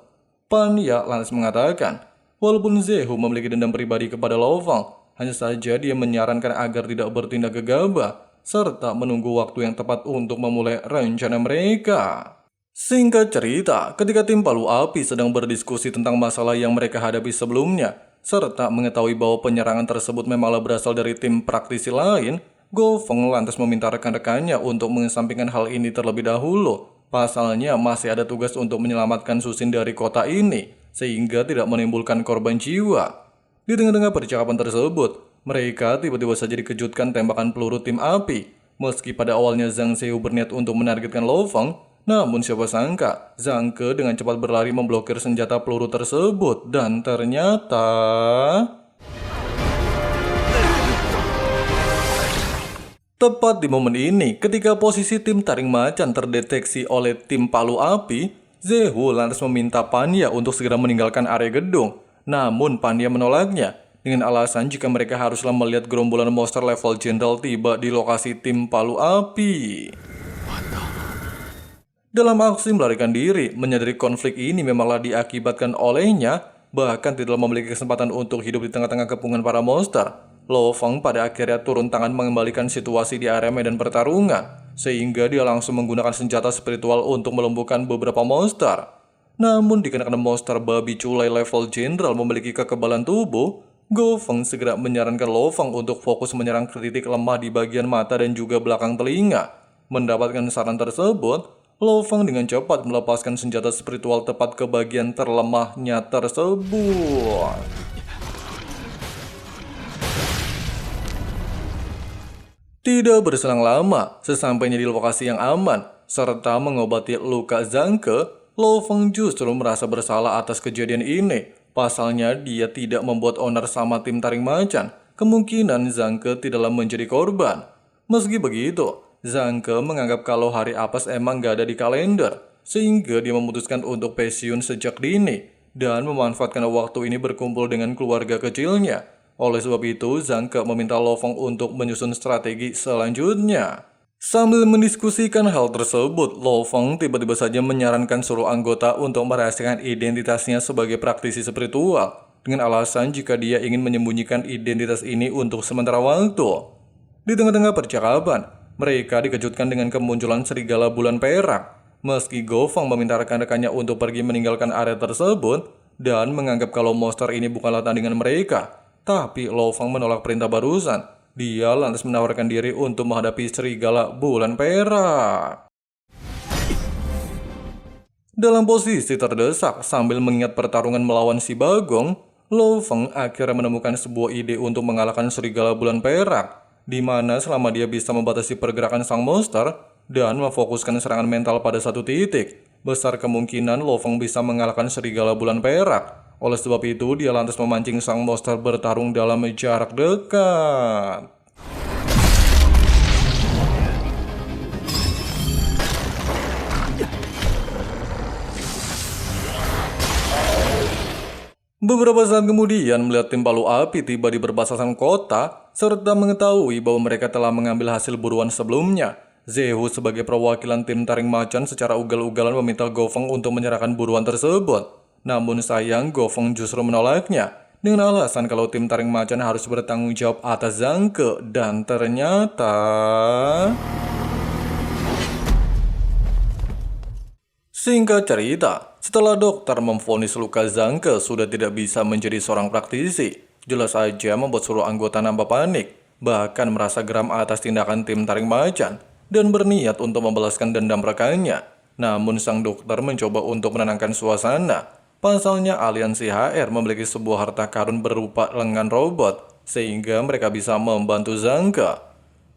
Pania lantas mengatakan, walaupun Zehu memiliki dendam pribadi kepada Lo Feng, hanya saja dia menyarankan agar tidak bertindak gegabah, serta menunggu waktu yang tepat untuk memulai rencana mereka. Singkat cerita, ketika tim Palu Api sedang berdiskusi tentang masalah yang mereka hadapi sebelumnya, serta mengetahui bahwa penyerangan tersebut memanglah berasal dari tim praktisi lain, Go Feng lantas meminta rekan-rekannya untuk mengesampingkan hal ini terlebih dahulu. Pasalnya masih ada tugas untuk menyelamatkan Susin dari kota ini, sehingga tidak menimbulkan korban jiwa. Di tengah-tengah percakapan tersebut, mereka tiba-tiba saja dikejutkan tembakan peluru tim api. Meski pada awalnya Zhang Xiu berniat untuk menargetkan Lo Feng, namun siapa sangka Zhang Ke dengan cepat berlari memblokir senjata peluru tersebut dan ternyata... Tepat di momen ini, ketika posisi tim taring macan terdeteksi oleh tim Palu Api, Zehu lantas meminta Panya untuk segera meninggalkan area gedung. Namun Panya menolaknya, dengan alasan jika mereka haruslah melihat gerombolan monster level jenderal tiba di lokasi tim Palu Api. Dalam aksi melarikan diri, menyadari konflik ini memanglah diakibatkan olehnya, bahkan tidak memiliki kesempatan untuk hidup di tengah-tengah kepungan para monster. Lo Feng pada akhirnya turun tangan mengembalikan situasi di area medan pertarungan, sehingga dia langsung menggunakan senjata spiritual untuk melumpuhkan beberapa monster. Namun dikarenakan monster babi culai level jenderal memiliki kekebalan tubuh, Go Feng segera menyarankan Lo Feng untuk fokus menyerang ke titik lemah di bagian mata dan juga belakang telinga. Mendapatkan saran tersebut, Lo Feng dengan cepat melepaskan senjata spiritual tepat ke bagian terlemahnya tersebut. Tidak berselang lama, sesampainya di lokasi yang aman, serta mengobati luka Zhang Ke, Lo Feng justru merasa bersalah atas kejadian ini. Pasalnya dia tidak membuat owner sama tim taring macan, kemungkinan Zhang Ke tidaklah menjadi korban. Meski begitu, Zhang Ke menganggap kalau hari apes emang gak ada di kalender, sehingga dia memutuskan untuk pensiun sejak dini, dan memanfaatkan waktu ini berkumpul dengan keluarga kecilnya. Oleh sebab itu, Zhang Ke meminta Lo Feng untuk menyusun strategi selanjutnya. Sambil mendiskusikan hal tersebut, Lo Feng tiba-tiba saja menyarankan seluruh anggota untuk merahasiakan identitasnya sebagai praktisi spiritual, dengan alasan jika dia ingin menyembunyikan identitas ini untuk sementara waktu. Di tengah-tengah percakapan, mereka dikejutkan dengan kemunculan serigala bulan perak. Meski Go Feng meminta rekan-rekannya untuk pergi meninggalkan area tersebut dan menganggap kalau monster ini bukanlah tandingan mereka, tapi Lo Feng menolak perintah barusan. Dia lantas menawarkan diri untuk menghadapi serigala bulan perak. Dalam posisi terdesak sambil mengingat pertarungan melawan si Bagong, Lo Feng akhirnya menemukan sebuah ide untuk mengalahkan serigala bulan perak, di mana selama dia bisa membatasi pergerakan sang monster dan memfokuskan serangan mental pada satu titik, besar kemungkinan Lo Feng bisa mengalahkan serigala bulan perak. Oleh sebab itu, dia lantas memancing sang monster bertarung dalam jarak dekat. Beberapa saat kemudian, melihat tim Palu Api tiba di perbatasan kota, serta mengetahui bahwa mereka telah mengambil hasil buruan sebelumnya, Zehu sebagai perwakilan tim taring macan secara ugal-ugalan meminta Go Feng untuk menyerahkan buruan tersebut. Namun sayang, Go Feng justru menolaknya, dengan alasan kalau tim taring macan harus bertanggung jawab atas Zhang Ke, dan ternyata... Singkat cerita, setelah dokter memvonis luka Zhang Ke sudah tidak bisa menjadi seorang praktisi, jelas saja membuat seluruh anggota nampak panik, bahkan merasa geram atas tindakan tim taring macan, dan berniat untuk membalaskan dendam rekannya. Namun sang dokter mencoba untuk menenangkan suasana. Pasalnya aliansi HR memiliki sebuah harta karun berupa lengan robot, sehingga mereka bisa membantu Zhang Ke.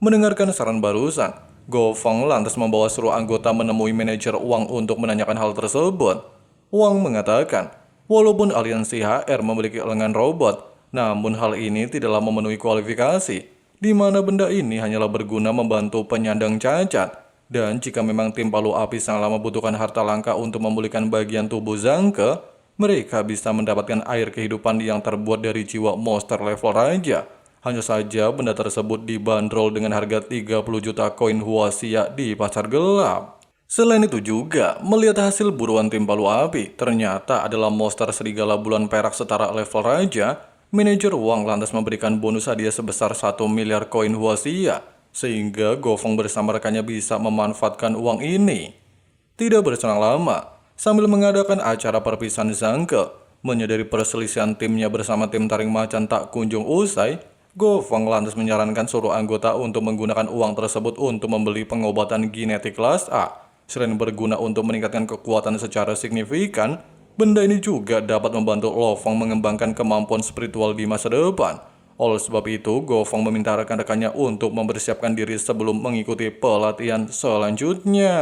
Mendengarkan saran barusan, Go Feng lantas membawa seluruh anggota menemui manajer Wang untuk menanyakan hal tersebut. Wang mengatakan, walaupun aliansi HR memiliki lengan robot, namun hal ini tidaklah memenuhi kualifikasi, di mana benda ini hanyalah berguna membantu penyandang cacat. Dan jika memang tim Palu Api sangatlah membutuhkan harta langka untuk memulihkan bagian tubuh Zhang Ke, mereka bisa mendapatkan air kehidupan yang terbuat dari jiwa monster level raja. Hanya saja benda tersebut dibanderol dengan harga 30 juta koin Huaxia di pasar gelap. Selain itu juga, melihat hasil buruan tim Palu Api ternyata adalah monster serigala bulan perak setara level raja, manajer Wang lantas memberikan bonus hadiah sebesar 1 miliar koin Huaxia, sehingga Go Feng bersama rekannya bisa memanfaatkan uang ini. Tidak berselang lama, sambil mengadakan acara perpisahan Zhangke, menyadari perselisihan timnya bersama tim taring macan tak kunjung usai, Gofeng lantas menyarankan seluruh anggota untuk menggunakan uang tersebut untuk membeli pengobatan genetik kelas A. Selain berguna untuk meningkatkan kekuatan secara signifikan, benda ini juga dapat membantu Lo Feng mengembangkan kemampuan spiritual di masa depan. Oleh sebab itu, Gofeng meminta rekan-rekannya untuk mempersiapkan diri sebelum mengikuti pelatihan selanjutnya.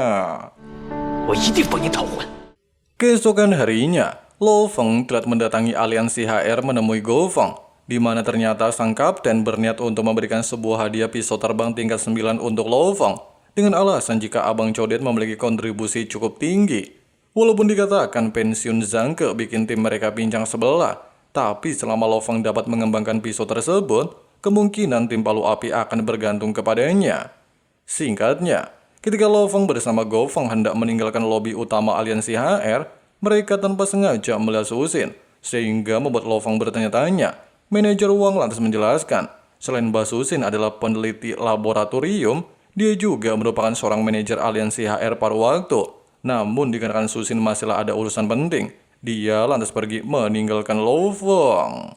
Keesokan harinya, Lo Feng telah mendatangi aliansi HR menemui Gofeng, di mana ternyata sang kapten berniat untuk memberikan sebuah hadiah pisau terbang tingkat 9 untuk Lo Feng, dengan alasan jika Abang Codet memiliki kontribusi cukup tinggi. Walaupun dikatakan pensiun Zhangke bikin tim mereka pincang sebelah, tapi selama Lo Feng dapat mengembangkan pisau tersebut, kemungkinan tim palu api akan bergantung kepadanya. Singkatnya, ketika Lo Feng bersama Gofeng hendak meninggalkan lobi utama aliansi HR, mereka tanpa sengaja melihat Susin, sehingga membuat Lo Feng bertanya-tanya. Manajer uang lantas menjelaskan, selain Mbak Susin adalah peneliti laboratorium, dia juga merupakan seorang manajer aliansi HR paruh waktu. Namun dikarenakan Susin masihlah ada urusan penting, dia lantas pergi meninggalkan Lo Feng.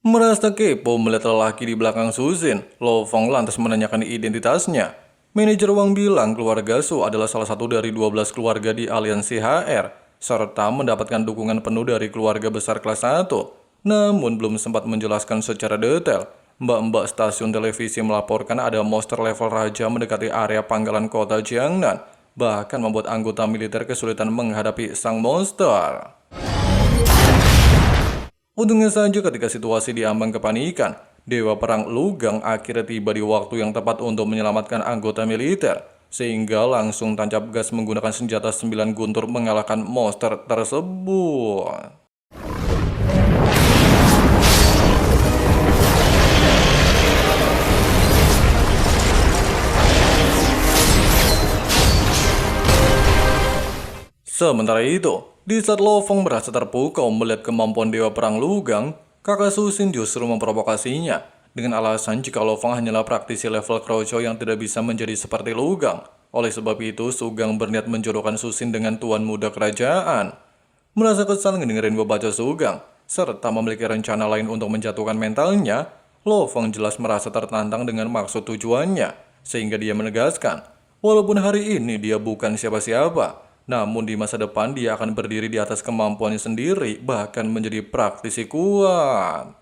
Merasa kepo melihat lelaki di belakang Susin, Lo Feng lantas menanyakan identitasnya. Manajer uang bilang keluarga Su adalah salah satu dari 12 keluarga di aliansi HR, serta mendapatkan dukungan penuh dari keluarga besar kelas 1. Namun belum sempat menjelaskan secara detail. Mbak-mbak stasiun televisi melaporkan ada monster level raja mendekati area pangkalan kota Jiangnan, bahkan membuat anggota militer kesulitan menghadapi sang monster. Untungnya saja ketika situasi diambang kepanikan, Dewa Perang Lugang akhirnya tiba di waktu yang tepat untuk menyelamatkan anggota militer, sehingga langsung tancap gas menggunakan senjata 9 guntur mengalahkan monster tersebut. Sementara itu, di saat Lo Feng merasa terpukau melihat kemampuan Dewa Perang Lugang, kakak Susin justru memprovokasinya dengan alasan jika Lo Feng hanyalah praktisi level kroco yang tidak bisa menjadi seperti Lugang. Oleh sebab itu, Sugang berniat menjodohkan Susin dengan tuan muda kerajaan. Merasa kesal ngedengerin bebaca Sugang, serta memiliki rencana lain untuk menjatuhkan mentalnya, Lo Feng jelas merasa tertantang dengan maksud tujuannya, sehingga dia menegaskan, walaupun hari ini dia bukan siapa-siapa, namun di masa depan dia akan berdiri di atas kemampuannya sendiri, bahkan menjadi praktisi kuat.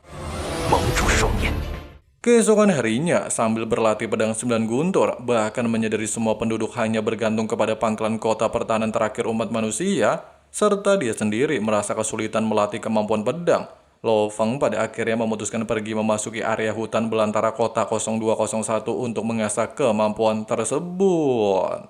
Keesokan harinya, sambil berlatih pedang 9 guntur, bahkan menyadari semua penduduk hanya bergantung kepada pangkalan kota pertahanan terakhir umat manusia, serta dia sendiri merasa kesulitan melatih kemampuan pedang, Lo Feng pada akhirnya memutuskan pergi memasuki area hutan belantara kota 0201 untuk mengasah kemampuan tersebut.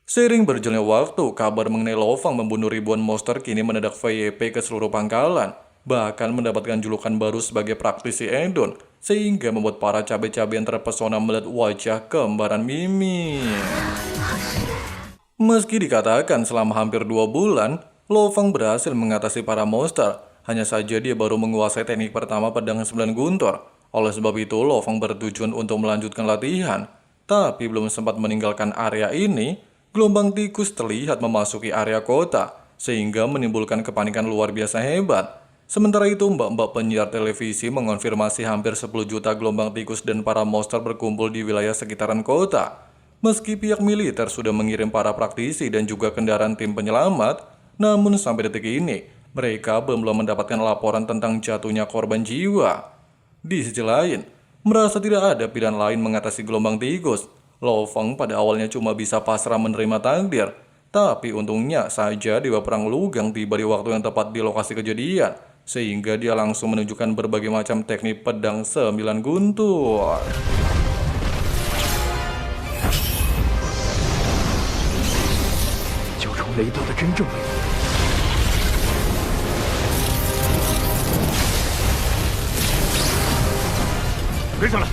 Seiring berjalannya waktu, kabar mengenai Lo Feng membunuh ribuan monster kini mendadak VYP ke seluruh pangkalan, bahkan mendapatkan julukan baru sebagai praktisi Edon, sehingga membuat para cabe-cabe yang terpesona melihat wajah kembaran Mimi. Meski dikatakan selama hampir 2 bulan, Lo Feng berhasil mengatasi para monster, hanya saja dia baru menguasai teknik pertama pedang 9 guntur. Oleh sebab itu, Lo Feng bertujuan untuk melanjutkan latihan, tapi belum sempat meninggalkan area ini, gelombang tikus terlihat memasuki area kota, sehingga menimbulkan kepanikan luar biasa hebat. Sementara itu, mbak-mbak penyiar televisi mengonfirmasi hampir 10 juta gelombang tikus dan para monster berkumpul di wilayah sekitaran kota. Meski pihak militer sudah mengirim para praktisi dan juga kendaraan tim penyelamat, namun sampai detik ini, mereka belum mendapatkan laporan tentang jatuhnya korban jiwa. Di sisi lain, merasa tidak ada pilihan lain mengatasi gelombang tikus, Lo Feng pada awalnya cuma bisa pasrah menerima takdir, tapi untungnya saja Dewa Perang Lugang tiba di waktu yang tepat di lokasi kejadian, sehingga dia langsung menunjukkan berbagai macam teknik pedang 9 guntur. 跟上来。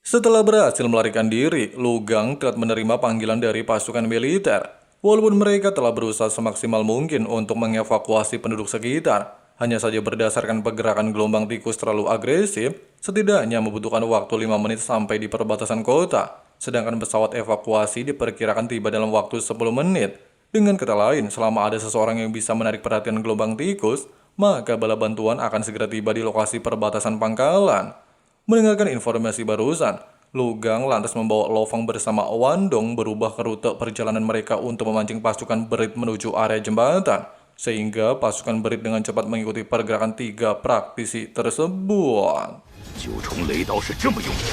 Setelah berhasil melarikan diri, Lu Gang telah menerima panggilan dari pasukan militer. Walaupun mereka telah berusaha semaksimal mungkin untuk mengevakuasi penduduk sekitar, hanya saja berdasarkan pergerakan gelombang tikus terlalu agresif, setidaknya membutuhkan waktu 5 menit sampai di perbatasan kota. Sedangkan pesawat evakuasi diperkirakan tiba dalam waktu 10 menit. Dengan kata lain, selama ada seseorang yang bisa menarik perhatian gelombang tikus, maka bala bantuan akan segera tiba di lokasi perbatasan pangkalan. Mendengarkan informasi barusan, Lu Gang lantas membawa Lo Fang bersama Wandong berubah ke rute perjalanan mereka untuk memancing pasukan berit menuju area jembatan, sehingga pasukan berit dengan cepat mengikuti pergerakan 3 praktisi tersebut. 九重雷刀是这么用的。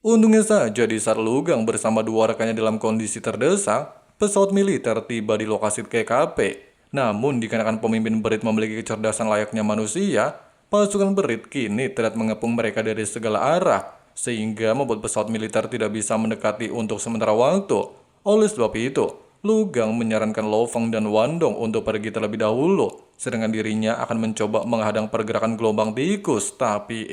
Untungnya saja di saat Lu Gang bersama 2 rekannya dalam kondisi terdesak, pesawat militer tiba di lokasi TKP. Namun dikarenakan pemimpin berit memiliki kecerdasan layaknya manusia, pasukan berit kini terlihat mengepung mereka dari segala arah, sehingga membuat pesawat militer tidak bisa mendekati untuk sementara waktu. Oleh sebab itu, Lu Gang menyarankan Lo Fang dan Wandong untuk pergi terlebih dahulu, sedangkan dirinya akan mencoba menghadang pergerakan gelombang tikus. Tapi...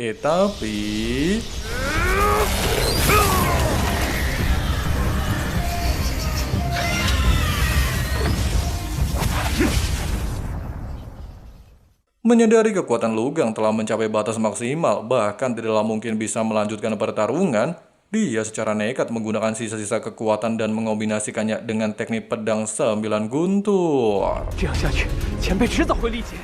Menyadari kekuatan Lu Gang telah mencapai batas maksimal, bahkan tidaklah mungkin bisa melanjutkan pertarungan, dia secara nekat menggunakan sisa-sisa kekuatan dan mengombinasikannya dengan teknik pedang 9 guntur. 这样下去，前辈迟早会力竭。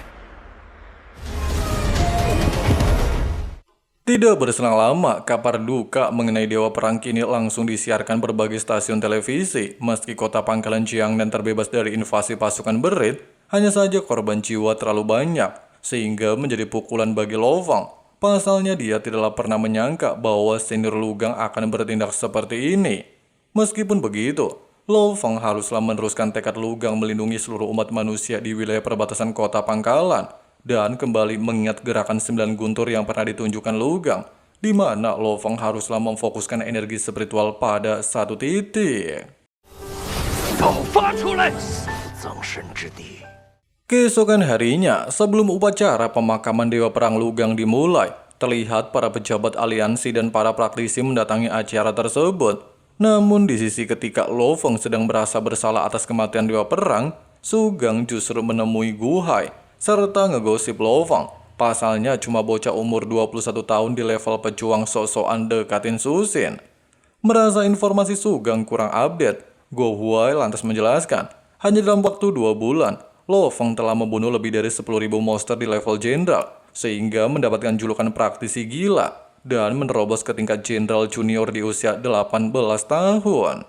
Tidak berselang lama, kabar duka mengenai Dewa Perang kini langsung disiarkan berbagai stasiun televisi. Meski kota pangkalan Jiangnan terbebas dari invasi pasukan berit, hanya saja korban jiwa terlalu banyak, sehingga menjadi pukulan bagi Lo Fang. Pasalnya dia tidaklah pernah menyangka bahwa senior Lu Gang akan bertindak seperti ini. Meskipun begitu, Lo Fang haruslah meneruskan tekad Lu Gang melindungi seluruh umat manusia di wilayah perbatasan kota pangkalan, dan kembali mengingat gerakan 9 guntur yang pernah ditunjukkan Lu Gang, di mana Lo Fang haruslah memfokuskan energi spiritual pada satu titik. 爆发出来，葬身之地。 Keesokan harinya, sebelum upacara pemakaman Dewa Perang Lu Gang dimulai, terlihat para pejabat aliansi dan para praktisi mendatangi acara tersebut. Namun di sisi ketika Lo Fang sedang merasa bersalah atas kematian Dewa Perang, Su Gang justru menemui Gu Hai, serta ngegosip Lo Fang. Pasalnya cuma bocah umur 21 tahun di level pejuang sok-sokan dekatin Su Xin. Merasa informasi Su Gang kurang update, Gu Hai lantas menjelaskan, hanya dalam waktu 2 bulan, Lo Fang telah membunuh lebih dari 10.000 monster di level jenderal, sehingga mendapatkan julukan praktisi gila, dan menerobos ke tingkat jenderal junior di usia 18 tahun.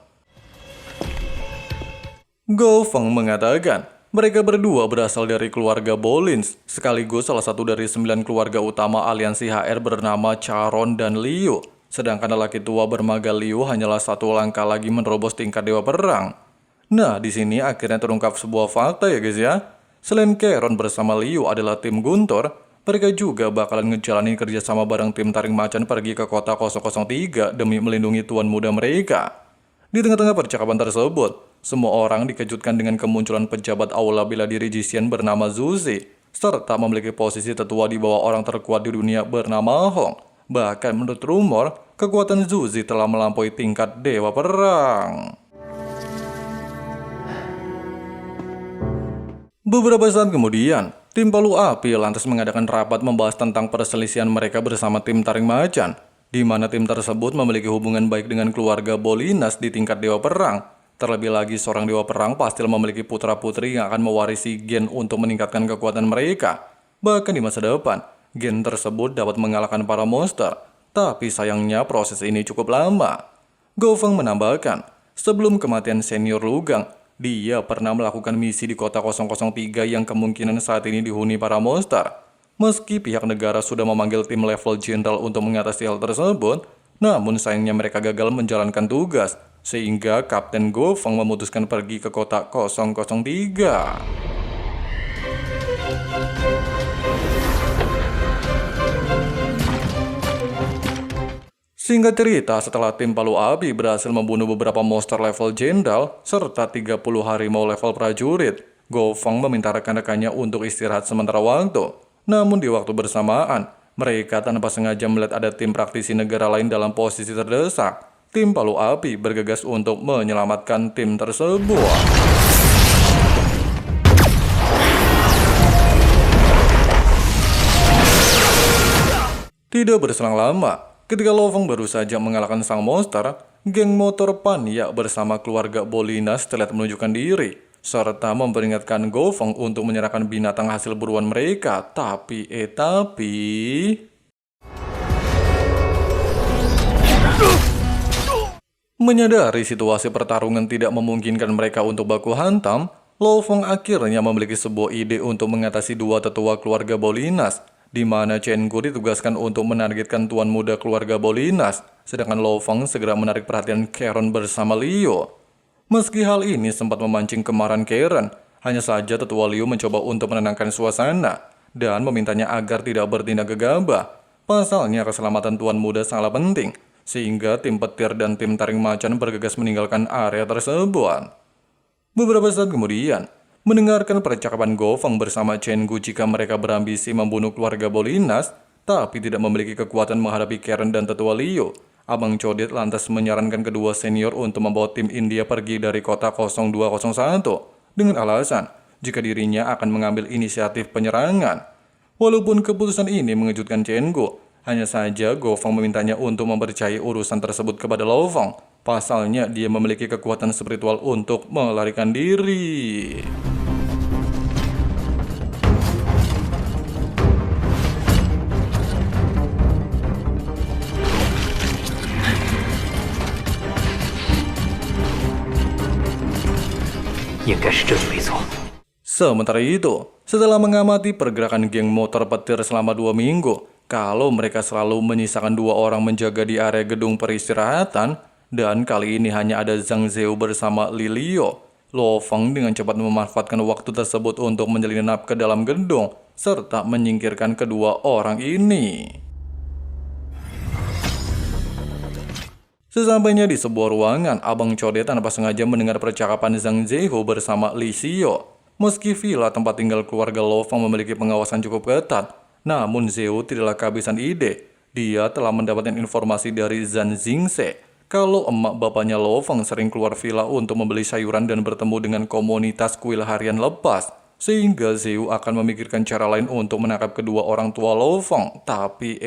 Go Feng mengatakan, mereka berdua berasal dari keluarga Bolins, sekaligus salah satu dari 9 keluarga utama aliansi HR bernama Charon dan Liu. Sedangkan lelaki tua bermaga Liu hanyalah 1 langkah lagi menerobos tingkat Dewa Perang. Nah, di sini akhirnya terungkap sebuah fakta ya guys ya. Selain Charon bersama Liu adalah tim Guntur, mereka juga bakalan ngejalanin kerjasama bareng tim Taring Macan pergi ke kota 003 demi melindungi tuan muda mereka. Di tengah-tengah percakapan tersebut, semua orang dikejutkan dengan kemunculan pejabat aula bela diri Jisian bernama Zuzi, serta memiliki posisi tetua di bawah orang terkuat di dunia bernama Hong. Bahkan menurut rumor, kekuatan Zuzi telah melampaui tingkat Dewa Perang. Beberapa saat kemudian, tim Palu Api lantas mengadakan rapat membahas tentang perselisihan mereka bersama tim Taring Macan, di mana tim tersebut memiliki hubungan baik dengan keluarga Bolinas di tingkat Dewa Perang. Terlebih lagi, seorang Dewa Perang pasti memiliki putra-putri yang akan mewarisi gen untuk meningkatkan kekuatan mereka. Bahkan di masa depan, gen tersebut dapat mengalahkan para monster. Tapi sayangnya proses ini cukup lama. Go Feng menambahkan, sebelum kematian senior Lu Gang, dia pernah melakukan misi di kota 003 yang kemungkinan saat ini dihuni para monster. Meski pihak negara sudah memanggil tim level jenderal untuk mengatasi hal tersebut, namun sayangnya mereka gagal menjalankan tugas, sehingga Kapten Go Feng memutuskan pergi ke kota 003. Singkat cerita, setelah tim Palu Api berhasil membunuh beberapa monster level jenderal serta 30 harimau level prajurit, Gofeng meminta rekan-rekannya untuk istirahat sementara waktu. Namun di waktu bersamaan, mereka tanpa sengaja melihat ada tim praktisi negara lain dalam posisi terdesak. Tim Palu Api bergegas untuk menyelamatkan tim tersebut. Tidak berselang lama, ketika Loveng baru saja mengalahkan sang monster, geng motor Panya bersama keluarga Bolinas terlihat menunjukkan diri, serta memperingatkan Gofeng untuk menyerahkan binatang hasil buruan mereka. Tapi... Menyadari situasi pertarungan tidak memungkinkan mereka untuk baku hantam, Loveng akhirnya memiliki sebuah ide untuk mengatasi dua tetua keluarga Bolinas, di mana Chen Gu ditugaskan untuk menargetkan tuan muda keluarga Bolinas, sedangkan Loveng segera menarik perhatian Karen bersama Liu. Meski hal ini sempat memancing kemarahan Karen, hanya saja tetua Liu mencoba untuk menenangkan suasana dan memintanya agar tidak bertindak gegabah. Pasalnya keselamatan tuan muda sangatlah penting, sehingga tim petir dan tim taring macan bergegas meninggalkan area tersebut. Beberapa saat kemudian, mendengarkan percakapan Gofeng bersama Chen Gu jika mereka berambisi membunuh keluarga Bolinas, tapi tidak memiliki kekuatan menghadapi Karen dan tetua Liu, Abang Codet lantas menyarankan kedua senior untuk membawa tim India pergi dari kota 0201 dengan alasan jika dirinya akan mengambil inisiatif penyerangan. Walaupun keputusan ini mengejutkan Chen Gu, hanya saja Gofeng memintanya untuk mempercayai urusan tersebut kepada Loveng. Pasalnya dia memiliki kekuatan spiritual untuk melarikan diri. Sementara itu, setelah mengamati pergerakan geng motor petir selama 2 minggu, kalau mereka selalu menyisakan 2 orang menjaga di area gedung peristirahatan, dan kali ini hanya ada Zhang Zhou bersama Li Liu, Loveng dengan cepat memanfaatkan waktu tersebut untuk menyelinap ke dalam gedung, serta menyingkirkan kedua orang ini. Sesampainya di sebuah ruangan, Abang Codet tanpa sengaja mendengar percakapan Zhang Zhou bersama Li Xiao. Meski villa tempat tinggal keluarga Loveng memiliki pengawasan cukup ketat, namun Zhou tidaklah kehabisan ide. Dia telah mendapatkan informasi dari Zhan Jingse kalau emak bapaknya Loveng sering keluar villa untuk membeli sayuran dan bertemu dengan komunitas kuil harian lepas, sehingga Zhou akan memikirkan cara lain untuk menangkap kedua orang tua Loveng. Tapi...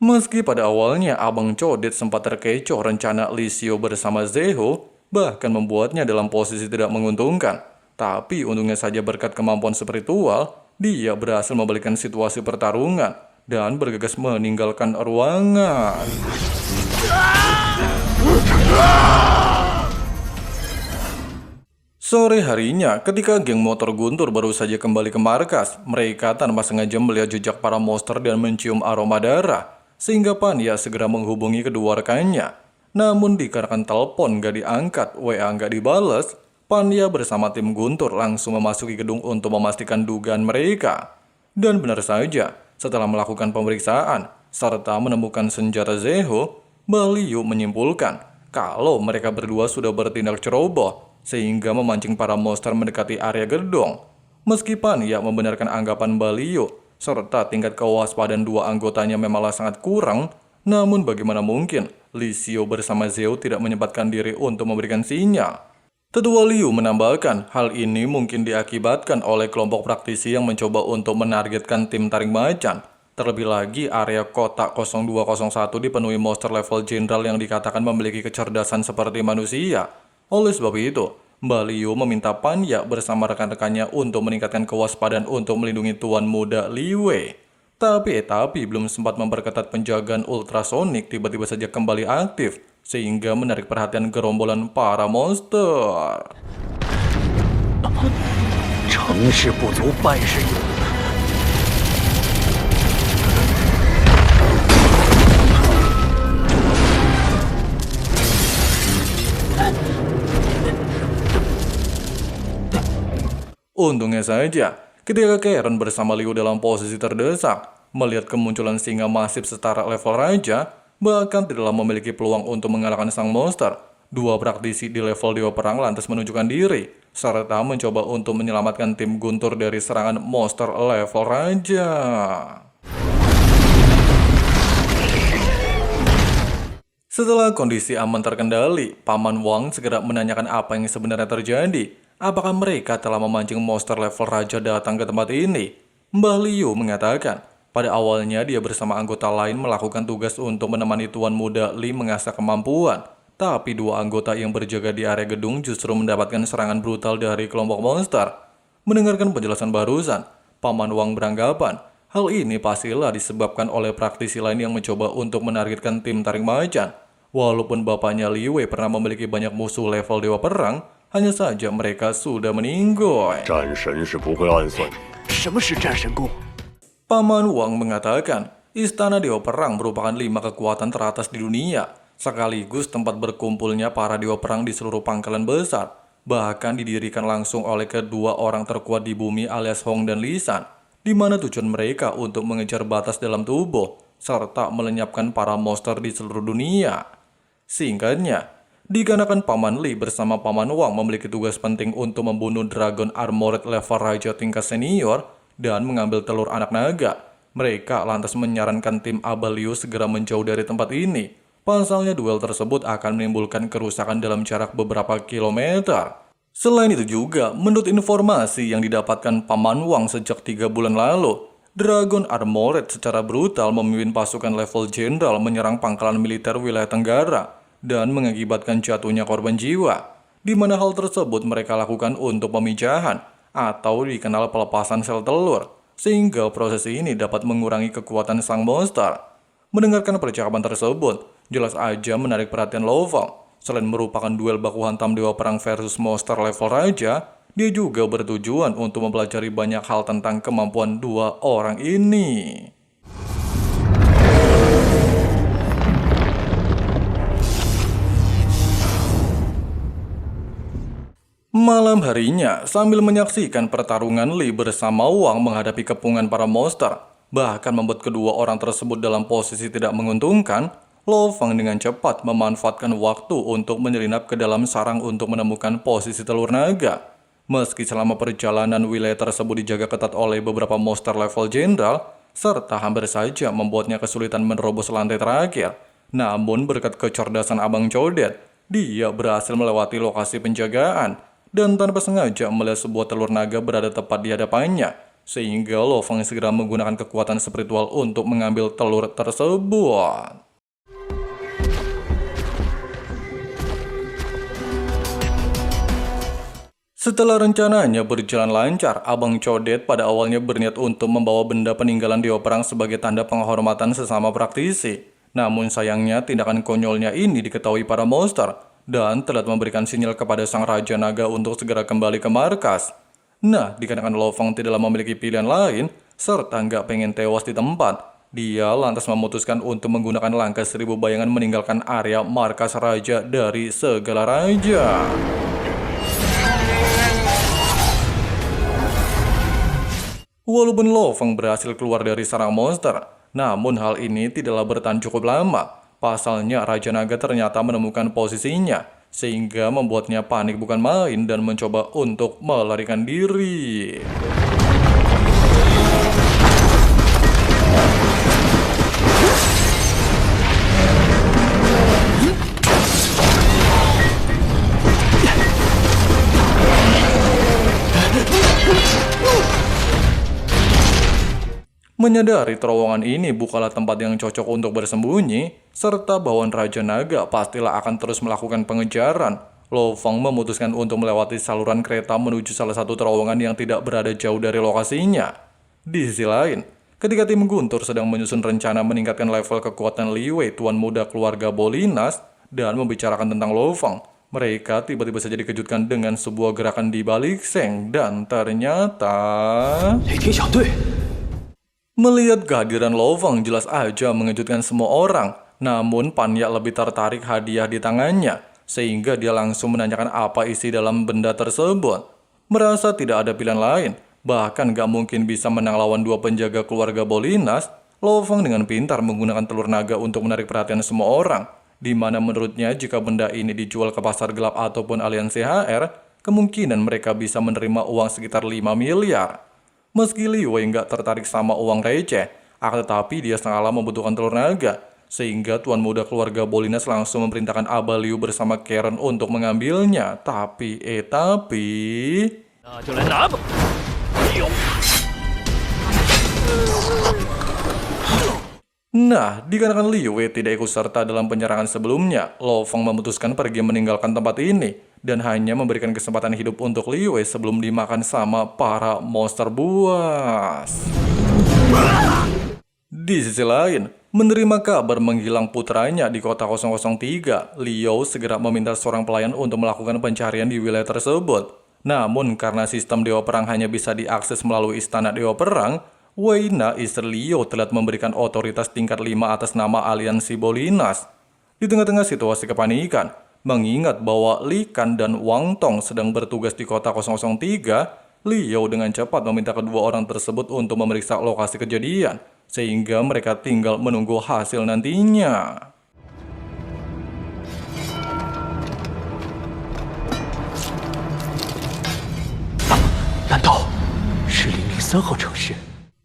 Meski pada awalnya Abang Codet sempat terkecoh rencana Li Xiao bersama Zhou, bahkan membuatnya dalam posisi tidak menguntungkan, tapi untungnya saja berkat kemampuan spiritual, dia berhasil membalikkan situasi pertarungan dan bergegas meninggalkan ruangan. Sore harinya, ketika geng motor guntur baru saja kembali ke markas, mereka tanpa sengaja melihat jejak para monster dan mencium aroma darah, sehingga Panya segera menghubungi kedua rekannya. Namun dikarenakan telepon gak diangkat, WA gak dibales, Panya bersama tim guntur langsung memasuki gedung untuk memastikan dugaan mereka. Dan benar saja, setelah melakukan pemeriksaan serta menemukan senjata Zhou, Liu menyimpulkan kalau mereka berdua sudah bertindak ceroboh, sehingga memancing para monster mendekati area gedung. Meski Panya membenarkan anggapan Liu, serta tingkat kewaspadaan dua anggotanya memanglah sangat kurang, namun bagaimana mungkin Li Xiao bersama Zhou tidak menyempatkan diri untuk memberikan sinyal. Tetua Liu menambahkan hal ini mungkin diakibatkan oleh kelompok praktisi yang mencoba untuk menargetkan tim taring macan. Terlebih lagi area kota 0201 dipenuhi monster level jenderal yang dikatakan memiliki kecerdasan seperti manusia. Oleh sebab itu, Liu meminta Panya bersama rekan-rekannya untuk meningkatkan kewaspadaan untuk melindungi tuan muda Li Wei. Tapi belum sempat memperketat penjagaan ultrasonik tiba-tiba saja kembali aktif, sehingga menarik perhatian gerombolan para monster. Untungnya saja, Ketika Karen bersama Liu dalam posisi terdesak, melihat kemunculan singa masif setara level raja, bahkan tidaklah memiliki peluang untuk mengalahkan sang monster. Dua praktisi di level Dewa Perang lantas menunjukkan diri, serta mencoba untuk menyelamatkan tim Guntur dari serangan monster level raja. Setelah kondisi aman terkendali, Paman Wang segera menanyakan apa yang sebenarnya terjadi. Apakah mereka telah memancing monster level raja datang ke tempat ini? Mbah Liu mengatakan, pada awalnya dia bersama anggota lain melakukan tugas untuk menemani Tuan Muda Li mengasah kemampuan. Tapi dua anggota yang berjaga di area gedung justru mendapatkan serangan brutal dari kelompok monster. Mendengarkan penjelasan barusan, Paman Wang beranggapan, hal ini pastilah disebabkan oleh praktisi lain yang mencoba untuk menargetkan tim taring macan. Walaupun bapaknya Li Wei pernah memiliki banyak musuh level Dewa Perang, hanya saja mereka sudah meninggoy. 战神是不会暗算的。什么是战神宫？ Paman Wang mengatakan, Istana Dewa Perang merupakan 5 kekuatan teratas di dunia, sekaligus tempat berkumpulnya para Dewa Perang di seluruh pangkalan besar. Bahkan didirikan langsung oleh kedua orang terkuat di bumi alias Hong dan Lisan, di mana tujuan mereka untuk mengejar batas dalam tubuh, serta melenyapkan para monster di seluruh dunia. Singkatnya, dikarenakan Paman Li bersama Paman Wang memiliki tugas penting untuk membunuh Dragon Armored level Raja tingkat senior dan mengambil telur anak naga, mereka lantas menyarankan tim Abah Liu segera menjauh dari tempat ini. Pasalnya duel tersebut akan menimbulkan kerusakan dalam jarak beberapa kilometer. Selain itu juga, menurut informasi yang didapatkan Paman Wang sejak 3 bulan lalu, Dragon Armored secara brutal memimpin pasukan level jenderal menyerang pangkalan militer wilayah Tenggara dan mengakibatkan jatuhnya korban jiwa, di mana hal tersebut mereka lakukan untuk pemijahan atau dikenal pelepasan sel telur, sehingga proses ini dapat mengurangi kekuatan sang monster. Mendengarkan percakapan tersebut, jelas aja menarik perhatian Lo Fang. Selain merupakan duel baku hantam Dewa Perang versus monster level raja, dia juga bertujuan untuk mempelajari banyak hal tentang kemampuan dua orang ini. Malam harinya, sambil menyaksikan pertarungan Li bersama Wang menghadapi kepungan para monster, bahkan membuat kedua orang tersebut dalam posisi tidak menguntungkan, Lo Fang dengan cepat memanfaatkan waktu untuk menyelinap ke dalam sarang untuk menemukan posisi telur naga. Meski selama perjalanan wilayah tersebut dijaga ketat oleh beberapa monster level jenderal, serta hampir saja membuatnya kesulitan menerobos lantai terakhir, namun berkat kecerdasan Abang Codet, dia berhasil melewati lokasi penjagaan dan tanpa sengaja melihat sebuah telur naga berada tepat di hadapannya, sehingga Lo Fang segera menggunakan kekuatan spiritual untuk mengambil telur tersebut. Setelah rencananya berjalan lancar, Abang Codet pada awalnya berniat untuk membawa benda peninggalan Dewa Perang sebagai tanda penghormatan sesama praktisi. Namun sayangnya tindakan konyolnya ini diketahui para monster, dan telah memberikan sinyal kepada sang Raja Naga untuk segera kembali ke markas. Nah, dikarenakan Lo Fang tidaklah memiliki pilihan lain, serta nggak pengen tewas di tempat, dia lantas memutuskan untuk menggunakan langkah 1000 bayangan meninggalkan area markas Raja dari segala raja. Walaupun Lo Fang berhasil keluar dari sarang monster, namun hal ini tidaklah bertahan cukup lama. Pasalnya Raja Naga ternyata menemukan posisinya, sehingga membuatnya panik bukan main dan mencoba untuk melarikan diri. Menyadari terowongan ini bukanlah tempat yang cocok untuk bersembunyi, serta bahwa Raja Naga pastilah akan terus melakukan pengejaran, Lo Fang memutuskan untuk melewati saluran kereta menuju salah satu terowongan yang tidak berada jauh dari lokasinya. Di sisi lain, ketika tim Guntur sedang menyusun rencana meningkatkan level kekuatan Li Wei, tuan muda keluarga Bolinas, dan membicarakan tentang Lo Fang, mereka tiba-tiba saja dikejutkan dengan sebuah gerakan di balik seng, dan ternyata... 雷霆小队， Melihat kehadiran Lo Fang jelas aja mengejutkan semua orang, namun Pan Yak lebih tertarik hadiah di tangannya, sehingga dia langsung menanyakan apa isi dalam benda tersebut. Merasa tidak ada pilihan lain, bahkan gak mungkin bisa menang lawan dua penjaga keluarga Bolinas, Lo Fang dengan pintar menggunakan telur naga untuk menarik perhatian semua orang, di mana menurutnya jika benda ini dijual ke pasar gelap ataupun aliansi HR, kemungkinan mereka bisa menerima uang sekitar 5 miliar. Meski Liu Wei nggak tertarik sama uang receh, akan tetapi dia sangatlah membutuhkan telur naga, sehingga tuan muda keluarga Bolinas langsung memerintahkan Aba Liu bersama Karen untuk mengambilnya. Tapi... 那就来拿吧！哎呦！ Nah, dikarenakan Liu Wei tidak ikut serta dalam penyerangan sebelumnya, Lo Fang memutuskan pergi meninggalkan tempat ini dan hanya memberikan kesempatan hidup untuk Liu Wei sebelum dimakan sama para monster buas. Di sisi lain, menerima kabar menghilang putranya di kota 003, Liu segera meminta seorang pelayan untuk melakukan pencarian di wilayah tersebut. Namun, karena sistem Dewa Perang hanya bisa diakses melalui Istana Dewa Perang, Wei Na, istri Liu, telah memberikan otoritas tingkat 5 atas nama aliansi Bolinas. Di tengah-tengah situasi kepanikan, mengingat bahwa Li Kan dan Wang Tong sedang bertugas di kota 003, Liu dengan cepat meminta kedua orang tersebut untuk memeriksa lokasi kejadian, sehingga mereka tinggal menunggu hasil nantinya. 难道是003号城市？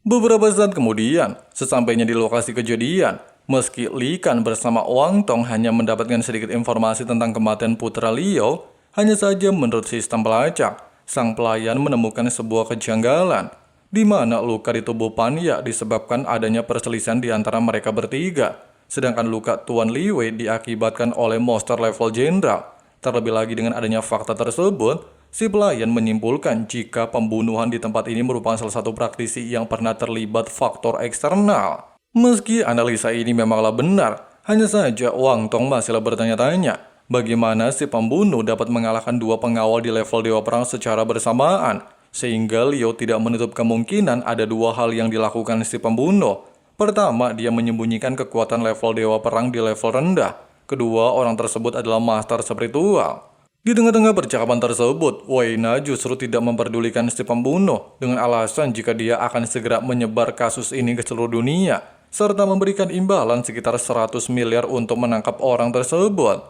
Beberapa saat kemudian, sesampainya di lokasi kejadian, meski Li Kan bersama Wang Tong hanya mendapatkan sedikit informasi tentang kematian putra Liu, hanya saja menurut sistem pelacak, sang pelayan menemukan sebuah kejanggalan, di mana luka di tubuh Panya disebabkan adanya perselisihan di antara mereka bertiga, sedangkan luka Tuan Li Wei diakibatkan oleh monster level jenderal. Terlebih lagi dengan adanya fakta tersebut, si pelayan menyimpulkan jika pembunuhan di tempat ini merupakan salah satu praktisi yang pernah terlibat faktor eksternal. Meski analisa ini memanglah benar, hanya saja Wang Tong masihlah bertanya-tanya, bagaimana si pembunuh dapat mengalahkan dua pengawal di level Dewa Perang secara bersamaan, sehingga Liu tidak menutup kemungkinan ada dua hal yang dilakukan si pembunuh. Pertama, dia menyembunyikan kekuatan level Dewa Perang di level rendah. Kedua, orang tersebut adalah master spiritual. Di tengah-tengah percakapan tersebut, Wei Na justru tidak memperdulikan si pembunuh dengan alasan jika dia akan segera menyebar kasus ini ke seluruh dunia, serta memberikan imbalan sekitar 100 miliar untuk menangkap orang tersebut.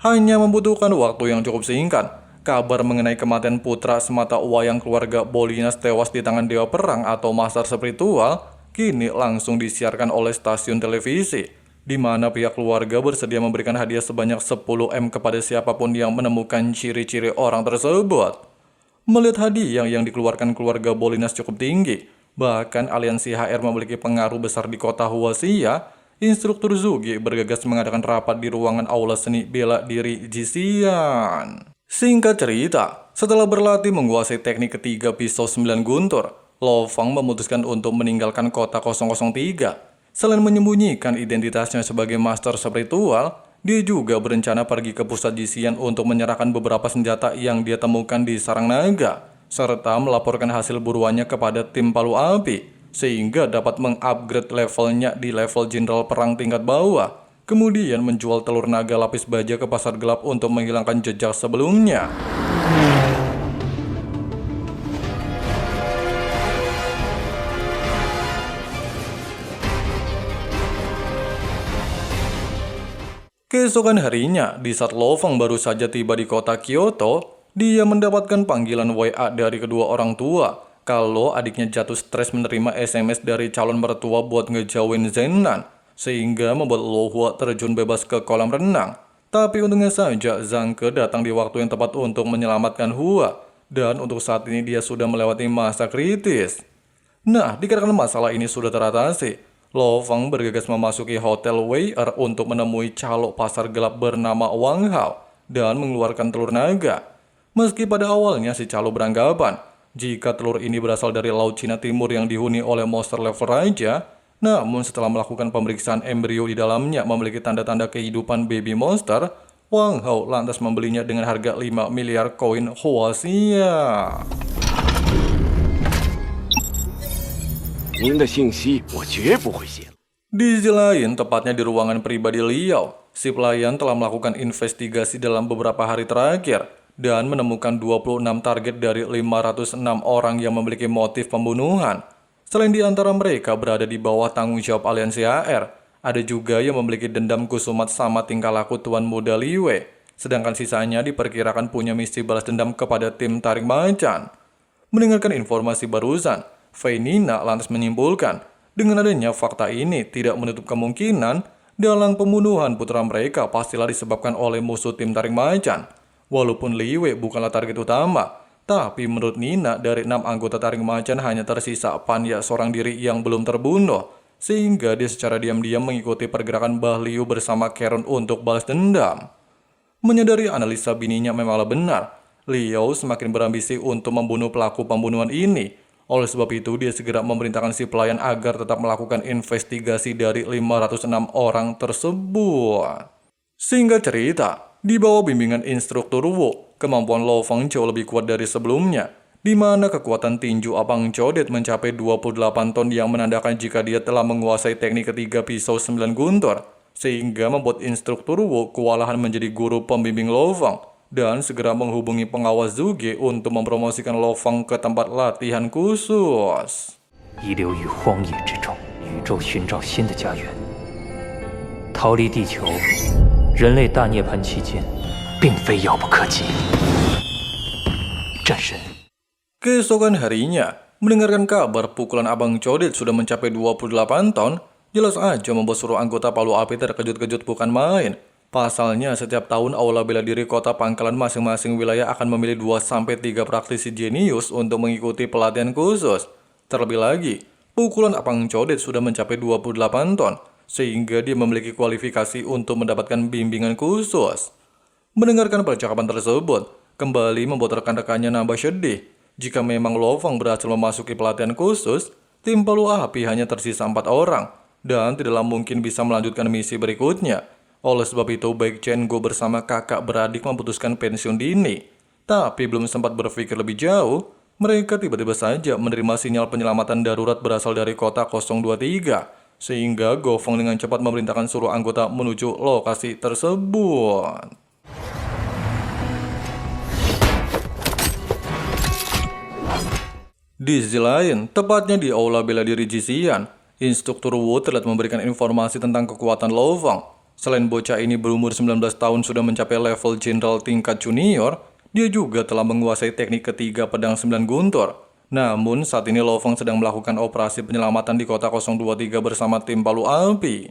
Hanya membutuhkan waktu yang cukup singkat, kabar mengenai kematian putra semata wayang keluarga Bolinas tewas di tangan Dewa Perang atau master spiritual, kini langsung disiarkan oleh stasiun televisi, di mana pihak keluarga bersedia memberikan hadiah sebanyak 10 M kepada siapapun yang menemukan ciri-ciri orang tersebut. Melihat hadiah yang dikeluarkan keluarga Bolinas cukup tinggi, bahkan aliansi HR memiliki pengaruh besar di kota Huaxia, instruktur Zugi bergegas mengadakan rapat di ruangan aula seni bela diri Jisian. Singkat cerita, setelah berlatih menguasai teknik ketiga pisau 9 guntur, Lo Fang memutuskan untuk meninggalkan kota 003. Selain menyembunyikan identitasnya sebagai master spiritual, dia juga berencana pergi ke pusat Jisian untuk menyerahkan beberapa senjata yang dia temukan di sarang naga, serta melaporkan hasil buruannya kepada tim palu api, sehingga dapat mengupgrade levelnya di level jenderal perang tingkat bawah, kemudian menjual telur naga lapis baja ke pasar gelap untuk menghilangkan jejak sebelumnya. Keesokan harinya, di saat Lo Fang baru saja tiba di kota Kyoto, dia mendapatkan panggilan WA dari kedua orang tua kalau adiknya jatuh stres menerima SMS dari calon mertua buat ngejauhin Zenan, sehingga membuat Lo Hua terjun bebas ke kolam renang. Tapi untungnya saja Zhang Ke datang di waktu yang tepat untuk menyelamatkan Hua, dan untuk saat ini dia sudah melewati masa kritis. Nah, dikarenakan masalah ini sudah teratasi, Lo Fang bergegas memasuki Hotel Wei-er untuk menemui calo pasar gelap bernama Wang Hao dan mengeluarkan telur naga. Meski pada awalnya si calo beranggapan jika telur ini berasal dari Laut Cina Timur yang dihuni oleh monster level raja, namun setelah melakukan pemeriksaan embrio di dalamnya memiliki tanda-tanda kehidupan baby monster, Wang Hao lantas membelinya dengan harga 5 miliar koin Huaxia. 您的信息我绝不会泄露。 Di sisi lain, tepatnya di ruangan pribadi Liao, si pelayan telah melakukan investigasi dalam beberapa hari terakhir dan menemukan 26 target dari 506 orang yang memiliki motif pembunuhan. Selain di antara mereka berada di bawah tanggung jawab aliansi AR, ada juga yang memiliki dendam kusumat sama tingkah laku Tuan Muda Liyue, sedangkan sisanya diperkirakan punya misi balas dendam kepada tim tarik macan. Mendengarkan informasi barusan, Fei Nina lantas menyimpulkan, dengan adanya fakta ini tidak menutup kemungkinan dalang pembunuhan putra mereka pastilah disebabkan oleh musuh tim tarik macan. Walaupun Liyue bukanlah target utama, tapi menurut Nina dari 6 anggota tarik macan hanya tersisa Panya seorang diri yang belum terbunuh, sehingga dia secara diam-diam mengikuti pergerakan Bah Liu bersama Karen untuk balas dendam. Menyadari analisa bininya memanglah benar, Liu semakin berambisi untuk membunuh pelaku pembunuhan ini. Oleh sebab itu, dia segera memerintahkan si pelayan agar tetap melakukan investigasi dari 506 orang tersebut. Singkat cerita, di bawah bimbingan instruktur Wu, kemampuan Lo Feng jauh lebih kuat dari sebelumnya, di mana kekuatan tinju Abang Codet mencapai 28 ton yang menandakan jika dia telah menguasai teknik ketiga pisau 9 guntur, sehingga membuat instruktur Wu kewalahan menjadi guru pembimbing Lo Feng dan segera menghubungi pengawas Zuge untuk mempromosikan Lo Feng ke tempat latihan khusus. 遗留于荒野之中，宇宙寻找新的家园。逃离地球，人类大涅槃期间，并非遥不可及。战神。 Keesokan harinya, mendengarkan kabar pukulan Abang Codet sudah mencapai 28 ton, jelas aja membuat seluruh anggota Palu Api terkejut-kejut bukan main. Pasalnya, setiap tahun aula bela diri kota pangkalan masing-masing wilayah akan memilih 2-3 praktisi jenius untuk mengikuti pelatihan khusus. Terlebih lagi, pukulan Abang Codet sudah mencapai 28 ton, sehingga dia memiliki kualifikasi untuk mendapatkan bimbingan khusus. Mendengarkan percakapan tersebut, kembali membuat rekan-rekannya nambah sedih. Jika memang Lo Feng berhasil memasuki pelatihan khusus, tim Palu Api hanya tersisa 4 orang, dan tidaklah mungkin bisa melanjutkan misi berikutnya. Oleh sebab itu, baik Chen Go bersama kakak beradik memutuskan pensiun dini. Tapi belum sempat berpikir lebih jauh, mereka tiba-tiba saja menerima sinyal penyelamatan darurat berasal dari kota 023, sehingga Go Feng dengan cepat memerintahkan seluruh anggota menuju lokasi tersebut. Di sisi lain, tepatnya di aula bela diri Jixian, instruktur Wu telah memberikan informasi tentang kekuatan Lo Feng. Selain bocah ini berumur 19 tahun sudah mencapai level jenderal tingkat junior, dia juga telah menguasai teknik ketiga pedang 9 guntur. Namun, saat ini Lo Feng sedang melakukan operasi penyelamatan di kota 023 bersama tim Palu Api.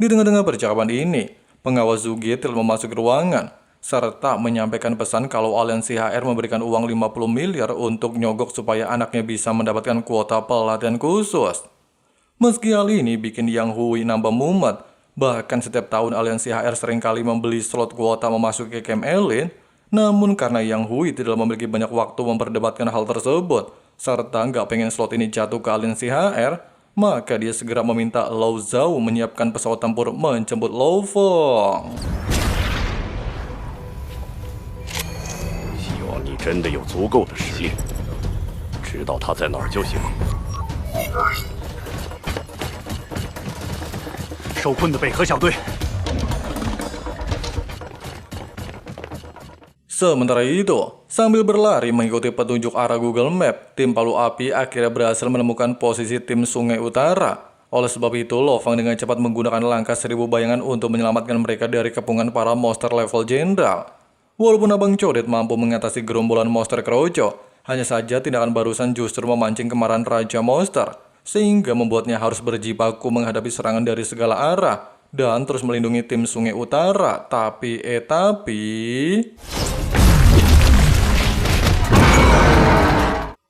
Di tengah-tengah percakapan ini, pengawas Zuge telah memasuki ruangan, serta menyampaikan pesan kalau aliansi HR memberikan uang 50 miliar untuk nyogok supaya anaknya bisa mendapatkan kuota pelatihan khusus. Meski hal ini bikin Yang Hui nambah mumet, bahkan setiap tahun aliansi HR seringkali membeli slot kuota memasuki camp elite, namun karena Yang Hui tidak memiliki banyak waktu memperdebatkan hal tersebut, serta nggak pengen slot ini jatuh ke aliansi HR, maka dia segera meminta Lao Zhao menyiapkan pesawat tempur menjemput Lo Feng. 希望你真的有足够的实力，知道他在哪儿就行。 受困的北河小队。 Sementara itu, sambil berlari mengikuti petunjuk arah Google Map, tim Palu Api akhirnya berhasil menemukan posisi tim Sungai Utara. Oleh sebab itu, Lo Feng dengan cepat menggunakan langkah 1000 bayangan untuk menyelamatkan mereka dari kepungan para monster level jenderal. Walaupun Abang Codet mampu mengatasi gerombolan monster Kroco, hanya saja tindakan barusan justru memancing kemarahan Raja Monster, sehingga membuatnya harus berjibaku menghadapi serangan dari segala arah dan terus melindungi tim Sungai Utara. Tapi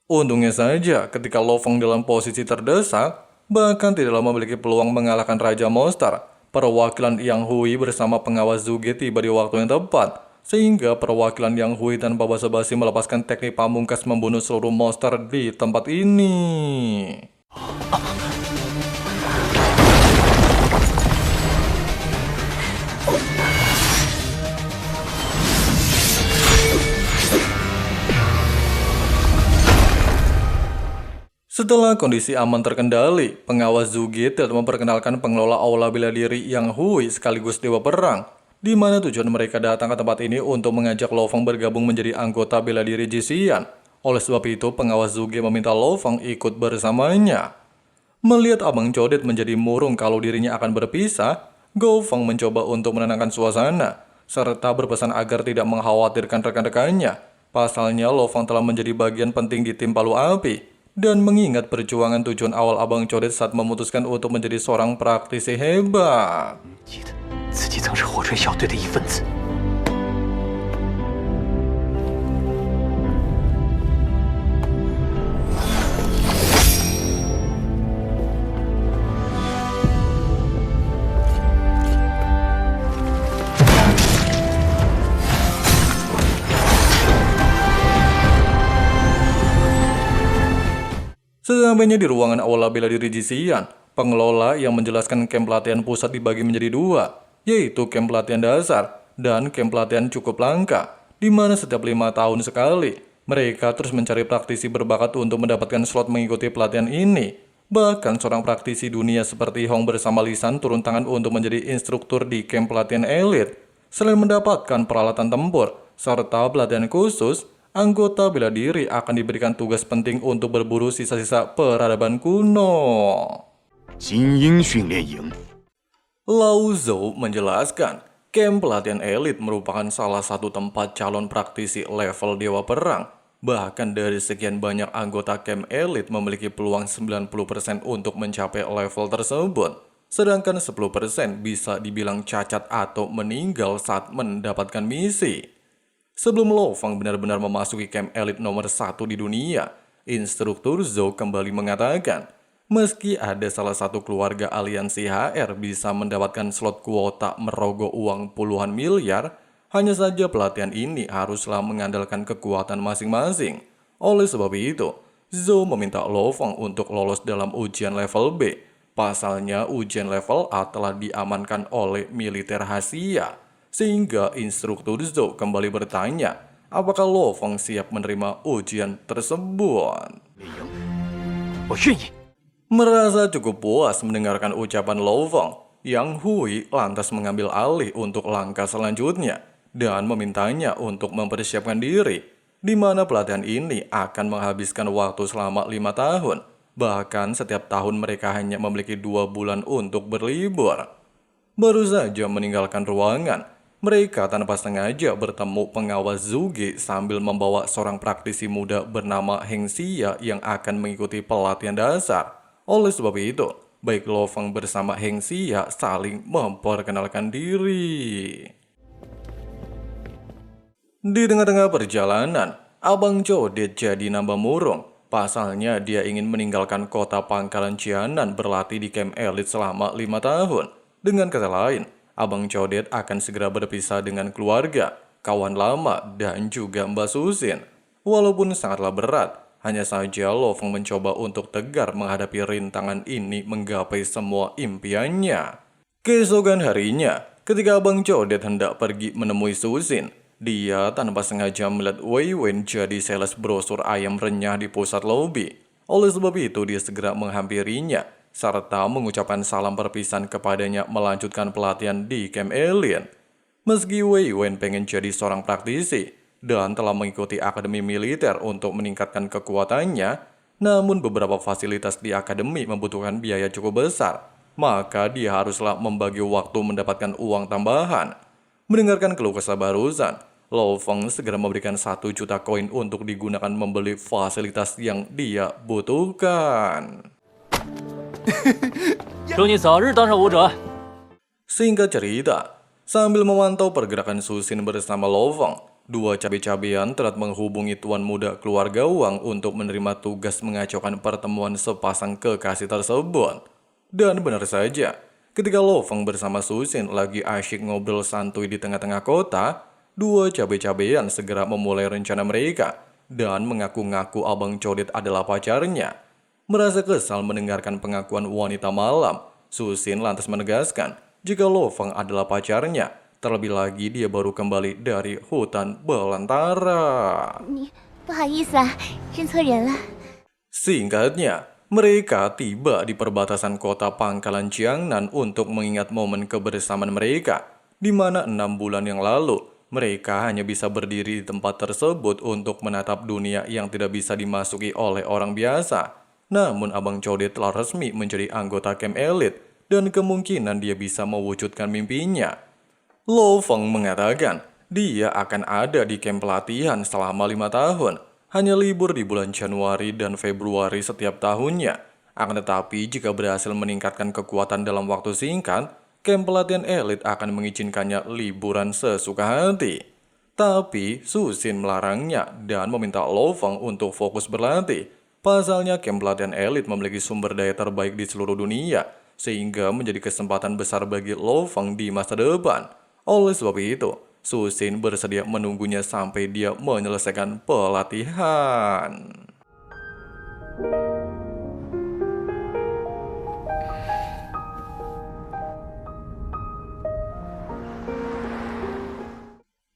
untungnya saja ketika Lo Feng dalam posisi terdesak, bahkan tidaklah memiliki peluang mengalahkan Raja Monster, perwakilan Yang Hui bersama pengawas Zuge tiba di waktu yang tepat, sehingga perwakilan Yang Hui tanpa basa-basi melepaskan teknik pamungkas membunuh seluruh monster di tempat ini. Setelah kondisi aman terkendali, pengawas Zuge telah memperkenalkan pengelola aula bela diri Yang Hui sekaligus Dewa Perang. di mana tujuan mereka datang ke tempat ini untuk mengajak Lo Fang bergabung menjadi anggota bela diri Jixian. Oleh sebab itu, pengawas Zuge meminta Lo Fang ikut bersamanya. Melihat Abang Codet menjadi murung kalau dirinya akan berpisah, Go Fang mencoba untuk menenangkan suasana, serta berpesan agar tidak mengkhawatirkan rekan-rekannya. Pasalnya, Lo Fang telah menjadi bagian penting di tim Palu Api, dan mengingat perjuangan tujuan awal Abang Codet saat memutuskan untuk menjadi seorang praktisi hebat. 记得自己曾是火锤小队的一份子。 Sesampainya di ruangan aula bela diri Jixian, pengelola yang menjelaskan camp pelatihan pusat dibagi menjadi dua, yaitu camp pelatihan dasar dan camp pelatihan cukup langka, di mana setiap 5 tahun sekali, mereka terus mencari praktisi berbakat untuk mendapatkan slot mengikuti pelatihan ini. Bahkan seorang praktisi dunia seperti Hong bersama Lisan turun tangan untuk menjadi instruktur di camp pelatihan elit. Selain mendapatkan peralatan tempur, serta pelatihan khusus, anggota bela diri akan diberikan tugas penting untuk berburu sisa-sisa peradaban kuno. 精英训练营 Lao Zhou menjelaskan, camp pelatihan elit merupakan salah satu tempat calon praktisi level dewa perang. Bahkan dari sekian banyak anggota camp elit memiliki peluang 90% untuk mencapai level tersebut. Sedangkan 10% bisa dibilang cacat atau meninggal saat mendapatkan misi. Sebelum Lo Fang benar-benar memasuki camp elit nomor 1 di dunia, instruktur Zhou kembali mengatakan, meski ada salah satu keluarga aliansi HR bisa mendapatkan slot kuota merogoh uang puluhan miliar, hanya saja pelatihan ini haruslah mengandalkan kekuatan masing-masing. Oleh sebab itu, Zhou meminta Lo Fang untuk lolos dalam ujian level B. Pasalnya ujian level A telah diamankan oleh militer Asia. Sehingga instruktur Zhou kembali bertanya, apakah Lo Fang siap menerima ujian tersebut. 我愿意。 Merasa cukup puas mendengarkan ucapan Lo Fang, Yang Hui lantas mengambil alih untuk langkah selanjutnya dan memintanya untuk mempersiapkan diri, di mana pelatihan ini akan menghabiskan waktu selama 5 tahun. Bahkan setiap tahun mereka hanya memiliki 2 bulan untuk berlibur. Baru saja meninggalkan ruangan, mereka tanpa sengaja bertemu pengawas Zuge sambil membawa seorang praktisi muda bernama Heng Xia yang akan mengikuti pelatihan dasar. Oleh sebab itu, baik Lo Fang bersama Heng Xia saling memperkenalkan diri. Di tengah-tengah perjalanan, Abang Codet jadi nambah murung. Pasalnya dia ingin meninggalkan kota Pangkalan Cianan berlatih di camp elit selama 5 tahun. Dengan kata lain, Abang Codet akan segera berpisah dengan keluarga, kawan lama, dan juga Mbak Susin. Walaupun sangatlah berat, hanya saja Lo Fang mencoba untuk tegar menghadapi rintangan ini menggapai semua impiannya. Keesokan harinya, ketika Abang Codet hendak pergi menemui Susin, dia tanpa sengaja melihat Wei Wen jadi sales brosur ayam renyah di pusat lobi. Oleh sebab itu, dia segera menghampirinya, serta mengucapkan salam perpisahan kepadanya melanjutkan pelatihan di camp alien. Meski Wei Wen pengen jadi seorang praktisi dan telah mengikuti akademi militer untuk meningkatkan kekuatannya, namun beberapa fasilitas di akademi membutuhkan biaya cukup besar, maka dia haruslah membagi waktu mendapatkan uang tambahan. Mendengarkan keluh kesah barusan, Lo Fang segera memberikan 1 juta koin untuk digunakan membeli fasilitas yang dia butuhkan. 祝你早日当上武者。 Singkat cerita, sambil memantau pergerakan Susin bersama Lo Fang, 2 cabe-cabean telah menghubungi tuan muda keluarga Wang untuk menerima tugas mengacaukan pertemuan sepasang kekasih tersebut. Dan benar saja, ketika Lo Fang bersama Susin lagi asyik ngobrol santuy di tengah-tengah kota, 2 cabe-cabean segera memulai rencana mereka dan mengaku-ngaku Abang Codet adalah pacarnya. Merasa kesal mendengarkan pengakuan wanita malam, Susin lantas menegaskan jika Lo Fang adalah pacarnya. Terlebih lagi dia baru kembali dari hutan belantara. 你不好意思啊，认错人了。 Singkatnya, mereka tiba di perbatasan kota Pangkalan Jiangnan untuk mengingat momen kebersamaan mereka. di mana 6 bulan yang lalu mereka hanya bisa berdiri di tempat tersebut untuk menatap dunia yang tidak bisa dimasuki oleh orang biasa. Namun Abang Codet telah resmi menjadi anggota camp elit dan kemungkinan dia bisa mewujudkan mimpinya. Lo Feng mengatakan dia akan ada di camp pelatihan selama 5 tahun, hanya libur di bulan Januari dan Februari setiap tahunnya. Akan tetapi jika berhasil meningkatkan kekuatan dalam waktu singkat, camp pelatihan elit akan mengizinkannya liburan sesuka hati. Tapi Su Xin melarangnya dan meminta Lo Feng untuk fokus berlatih. Pasalnya camp pelatihan elit memiliki sumber daya terbaik di seluruh dunia, sehingga menjadi kesempatan besar bagi Lo Feng di masa depan. Oleh sebab itu, Su Xin bersedia menunggunya sampai dia menyelesaikan pelatihan.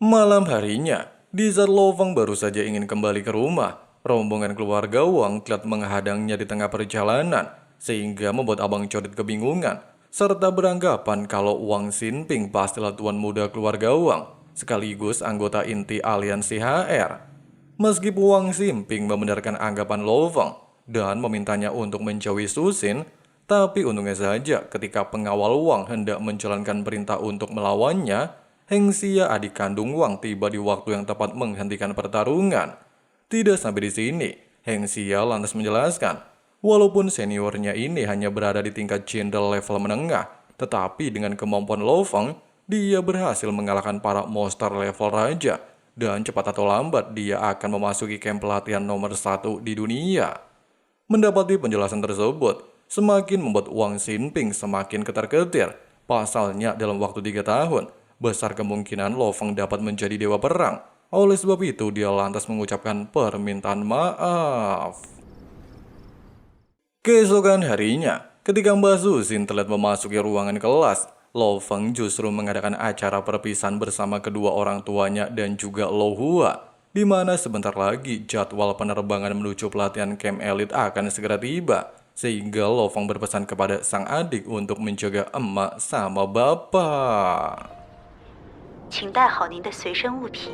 Malam harinya, di saat Lo Feng baru saja ingin kembali ke rumah, rombongan keluarga Wang telah menghadangnya di tengah perjalanan, sehingga membuat Abang Codet kebingungan, serta beranggapan kalau Wang Xinping pastilah tuan muda keluarga Wang, sekaligus anggota inti aliansi HR. Meskipun Wang Xinping membenarkan anggapan Lo Feng dan memintanya untuk menjauhi Su Xin, tapi untungnya saja ketika pengawal Wang hendak menjalankan perintah untuk melawannya, Heng Xia adik kandung Wang tiba di waktu yang tepat menghentikan pertarungan. Tidak sampai di sini, Heng Xia lantas menjelaskan, walaupun seniornya ini hanya berada di tingkat jenderal level menengah, tetapi dengan kemampuan Lo Feng, dia berhasil mengalahkan para monster level raja, dan cepat atau lambat dia akan memasuki camp pelatihan nomor 1 di dunia. Mendapati penjelasan tersebut, semakin membuat Wang Xinping semakin ketar-ketir. Pasalnya dalam waktu 3 tahun, besar kemungkinan Lo Feng dapat menjadi dewa perang. Oleh sebab itu, dia lantas mengucapkan permintaan maaf. Keesokan harinya, ketika Mbak Su Xin terlihat memasuki ruangan kelas, Lo Feng justru mengadakan acara perpisahan bersama kedua orang tuanya dan juga Lo Hua, di mana sebentar lagi jadwal penerbangan menuju pelatihan camp elit akan segera tiba, sehingga Lo Feng berpesan kepada sang adik untuk menjaga emak sama bapak. 请带好您的随身物品。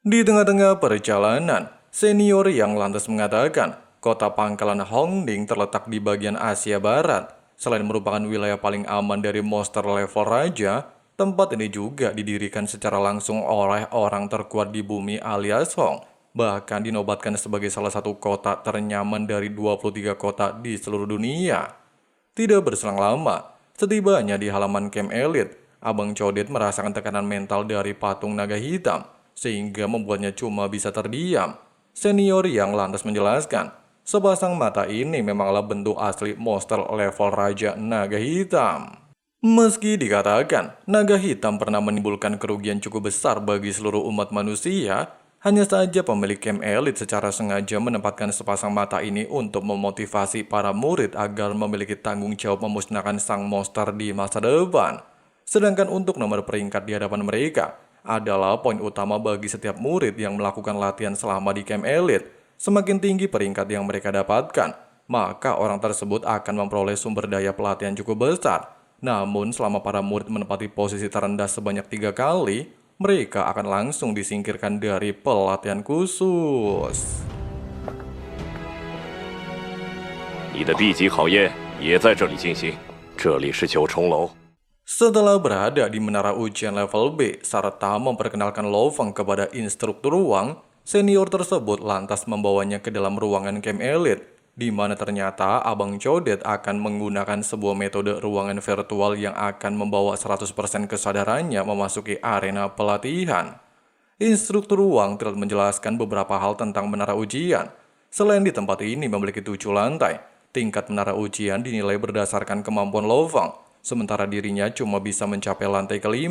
Di tengah-tengah perjalanan, senior yang lantas mengatakan kota pangkalan Hongding terletak di bagian Asia Barat. Selain merupakan wilayah paling aman dari monster level raja, tempat ini juga didirikan secara langsung oleh orang terkuat di bumi alias Hong. Bahkan dinobatkan sebagai salah satu kota ternyaman dari 23 kota di seluruh dunia. Tidak berselang lama, setibanya di halaman camp elit, Abang Codet merasakan tekanan mental dari patung naga hitam, sehingga membuatnya cuma bisa terdiam. Senior yang lantas menjelaskan, sepasang mata ini memanglah bentuk asli monster level Raja Naga Hitam. Meski dikatakan, naga hitam pernah menimbulkan kerugian cukup besar bagi seluruh umat manusia, hanya saja pemilik camp elit secara sengaja menempatkan sepasang mata ini untuk memotivasi para murid agar memiliki tanggung jawab memusnahkan sang monster di masa depan. Sedangkan untuk nomor peringkat di hadapan mereka adalah poin utama bagi setiap murid yang melakukan latihan selama di camp elit. Semakin tinggi peringkat yang mereka dapatkan, maka orang tersebut akan memperoleh sumber daya pelatihan cukup besar. Namun selama para murid menempati posisi terendah sebanyak 3 kali, mereka akan langsung disingkirkan dari pelatihan khusus. 你的地级考验也在这里进行，这里是九重楼。 Setelah berada di menara ujian level B serta memperkenalkan Lo Feng kepada instruktur Wang, senior tersebut lantas membawanya ke dalam ruangan camp elit, di mana ternyata Abang Codet akan menggunakan sebuah metode ruangan virtual yang akan membawa 100% kesadarannya memasuki arena pelatihan. Instruktur Wang telah menjelaskan beberapa hal tentang menara ujian. Selain di tempat ini memiliki 7 lantai, tingkat menara ujian dinilai berdasarkan kemampuan Lo Feng, sementara dirinya cuma bisa mencapai lantai ke-5,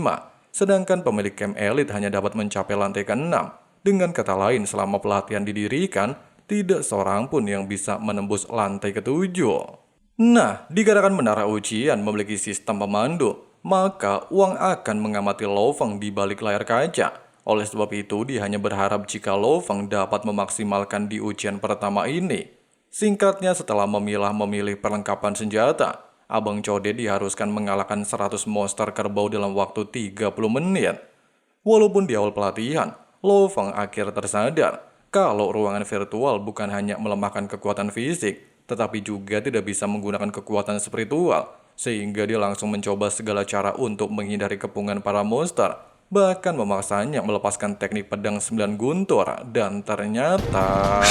sedangkan pemilik camp elit hanya dapat mencapai lantai ke-6. Dengan kata lain, selama pelatihan didirikan, tidak seorang pun yang bisa menembus lantai ke-7. Nah, dikarenakan menara ujian memiliki sistem pemandu, maka Wang akan mengamati Lo Feng di balik layar kaca. Oleh sebab itu, dia hanya berharap jika Lo Feng dapat memaksimalkan di ujian pertama ini. Singkatnya, setelah memilih perlengkapan senjata, Abang Codet diharuskan mengalahkan 100 monster kerbau dalam waktu 30 menit. Walaupun di awal pelatihan, Lo Fang akhirnya tersadar kalau ruangan virtual bukan hanya melemahkan kekuatan fisik, tetapi juga tidak bisa menggunakan kekuatan spiritual, sehingga dia langsung mencoba segala cara untuk menghindari kepungan para monster, bahkan memaksanya melepaskan teknik pedang 9 guntur, dan ternyata...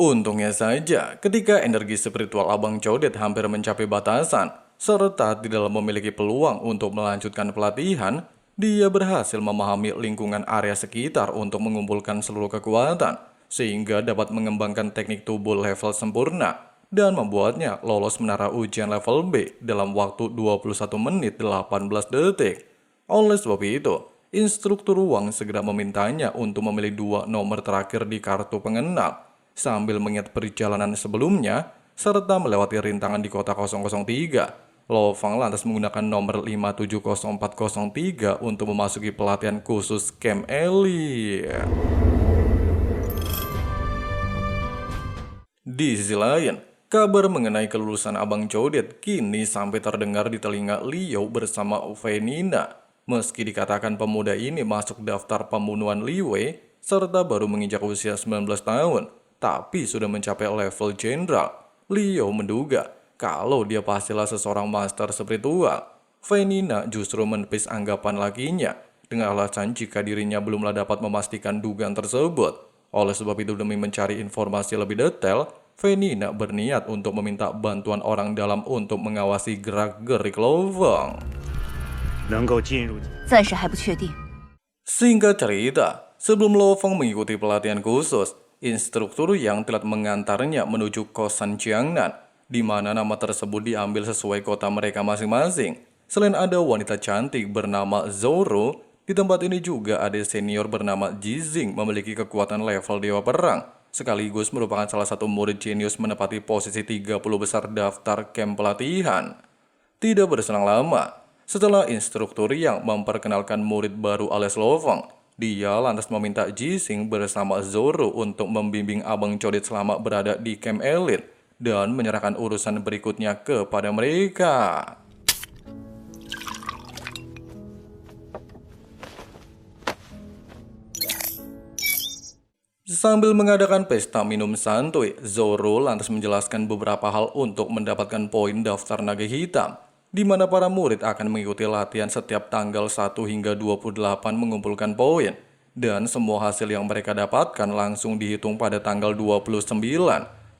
Untungnya saja, ketika energi spiritual Abang Codet hampir mencapai batasan, serta tidak memiliki peluang untuk melanjutkan pelatihan, dia berhasil memahami lingkungan area sekitar untuk mengumpulkan seluruh kekuatan, sehingga dapat mengembangkan teknik tubuh level sempurna, dan membuatnya lolos menara ujian level B dalam waktu 21 menit 18 detik. Oleh sebab itu, instruktur Wang segera memintanya untuk memilih 2 nomor terakhir di kartu pengenal, sambil mengingat perjalanan sebelumnya, serta melewati rintangan di kota 003. Lo Fang lantas menggunakan nomor 570403 untuk memasuki pelatihan khusus Camp Elite. Di sisi lain, kabar mengenai kelulusan Abang Codet kini sampai terdengar di telinga Liu bersama Fei Nina. Meski dikatakan pemuda ini masuk daftar pembunuhan Li Wei, serta baru menginjak usia 19 tahun, tapi sudah mencapai level jenderal, Liu menduga kalau dia pastilah seseorang master spiritual. Fei Nina justru menepis anggapan lakinya dengan alasan jika dirinya belumlah dapat memastikan dugaan tersebut. Oleh sebab itu, demi mencari informasi lebih detail, Fei Nina berniat untuk meminta bantuan orang dalam untuk mengawasi gerak-gerik Lo Fang. 能够进入 暂时还不确定。 Singkat cerita, sebelum Lo Fang mengikuti pelatihan khusus, instruktur yang telah mengantarnya menuju kosan Jiangnan, di mana nama tersebut diambil sesuai kota mereka masing-masing. Selain ada wanita cantik bernama Zoro, di tempat ini juga ada senior bernama Jizing memiliki kekuatan level dewa perang, sekaligus merupakan salah satu murid jenius menepati posisi 30 besar daftar camp pelatihan. Tidak berselang lama, setelah instruktur yang memperkenalkan murid baru alias Lo Fang, dia lantas meminta Jizing bersama Zoro untuk membimbing Abang Codet selama berada di Camp Elite dan menyerahkan urusan berikutnya kepada mereka. Sambil mengadakan pesta minum santuy, Zoro lantas menjelaskan beberapa hal untuk mendapatkan poin daftar naga hitam, di mana para murid akan mengikuti latihan setiap tanggal 1 hingga 28 mengumpulkan poin, dan semua hasil yang mereka dapatkan langsung dihitung pada tanggal 29,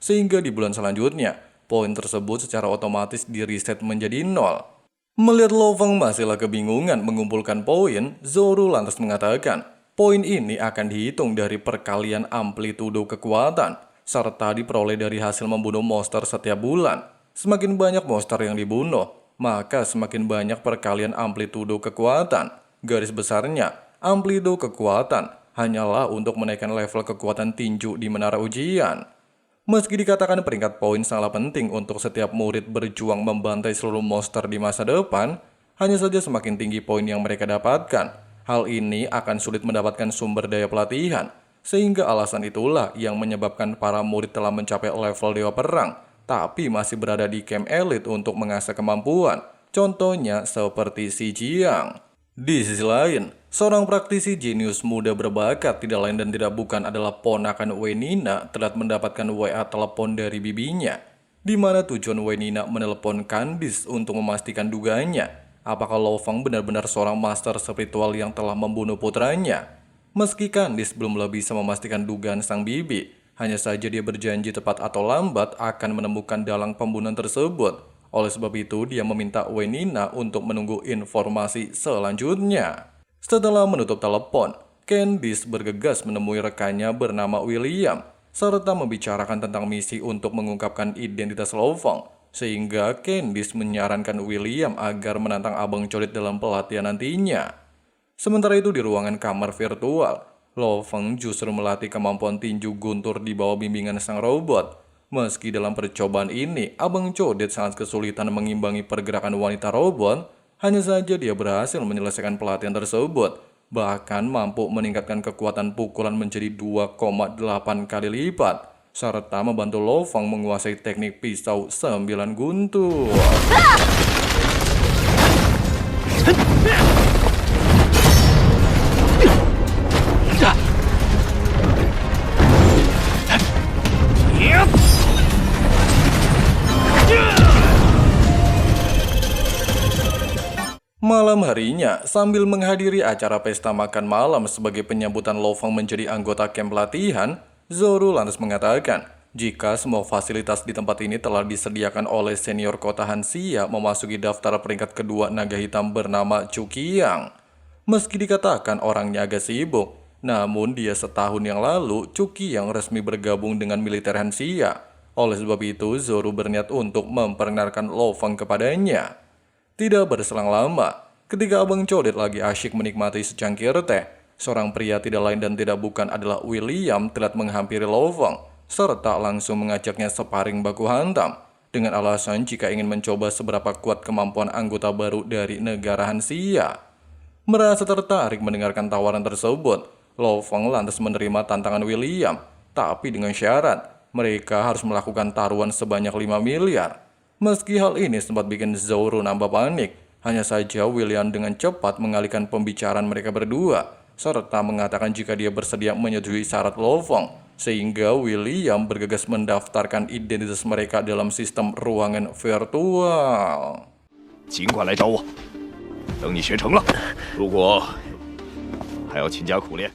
sehingga di bulan selanjutnya, poin tersebut secara otomatis di-reset menjadi 0. Melihat Lo Fang masihlah kebingungan mengumpulkan poin, Zoro lantas mengatakan, poin ini akan dihitung dari perkalian amplitudo kekuatan, serta diperoleh dari hasil membunuh monster setiap bulan. Semakin banyak monster yang dibunuh, maka semakin banyak perkalian amplitudo kekuatan. Garis besarnya, amplitudo kekuatan hanyalah untuk menaikkan level kekuatan tinju di menara ujian. Meski dikatakan peringkat poin sangatlah penting untuk setiap murid berjuang membantai seluruh monster di masa depan, hanya saja semakin tinggi poin yang mereka dapatkan, hal ini akan sulit mendapatkan sumber daya pelatihan, sehingga alasan itulah yang menyebabkan para murid telah mencapai level dewa perang, tapi masih berada di camp elite untuk mengasah kemampuan, contohnya seperti si Jiang. Di sisi lain, seorang praktisi jenius muda berbakat tidak lain dan tidak bukan adalah ponakan Wei Nina telah mendapatkan WA telepon dari bibinya, di mana tujuan Wei Nina menelepon Candice untuk memastikan dugaannya, apakah Lo Fang benar-benar seorang master spiritual yang telah membunuh putranya. Meski Candice belumlah bisa memastikan dugaan sang bibi, hanya saja dia berjanji tepat atau lambat akan menemukan dalang pembunuhan tersebut. Oleh sebab itu, dia meminta Wei Nina untuk menunggu informasi selanjutnya. Setelah menutup telepon, Candice bergegas menemui rekannya bernama William, serta membicarakan tentang misi untuk mengungkapkan identitas Lo Fang, sehingga Candice menyarankan William agar menantang Abang Codet dalam pelatihan nantinya. Sementara itu di ruangan kamar virtual, Lo Fang justru melatih kemampuan tinju guntur di bawah bimbingan sang robot. Meski dalam percobaan ini, Abang Codet sangat kesulitan mengimbangi pergerakan wanita robot, hanya saja dia berhasil menyelesaikan pelatihan tersebut, bahkan mampu meningkatkan kekuatan pukulan menjadi 2,8 kali lipat, serta membantu Lo Fang menguasai teknik pisau 9 guntur. Malam harinya, sambil menghadiri acara pesta makan malam sebagai penyambutan Lo Fang menjadi anggota kamp latihan, Zoro lantas mengatakan jika semua fasilitas di tempat ini telah disediakan oleh senior kota Hanxia memasuki daftar peringkat kedua naga hitam bernama Cuqiang. Meski dikatakan orangnya agak sibuk, namun dia setahun yang lalu Cuqiang resmi bergabung dengan militer Hanxia. Oleh sebab itu, Zoro berniat untuk memperkenalkan Lo Fang kepadanya. Tidak berselang lama, ketika Abang Codet lagi asyik menikmati secangkir teh, seorang pria tidak lain dan tidak bukan adalah William telah menghampiri Lo Fang, serta langsung mengajaknya sparring baku hantam, dengan alasan jika ingin mencoba seberapa kuat kemampuan anggota baru dari negara Hanxia. Merasa tertarik mendengarkan tawaran tersebut, Lo Fang lantas menerima tantangan William, tapi dengan syarat, mereka harus melakukan taruhan sebanyak 5 miliar. Meski hal ini sempat bikin Zoro nambah panik, hanya saja William dengan cepat mengalihkan pembicaraan mereka berdua, serta mengatakan jika dia bersedia menyetujui syarat Lo Fang, sehingga William bergegas mendaftarkan identitas mereka dalam sistem ruangan virtual. 尽管来找我，等你学成了，如果还要勤加苦练。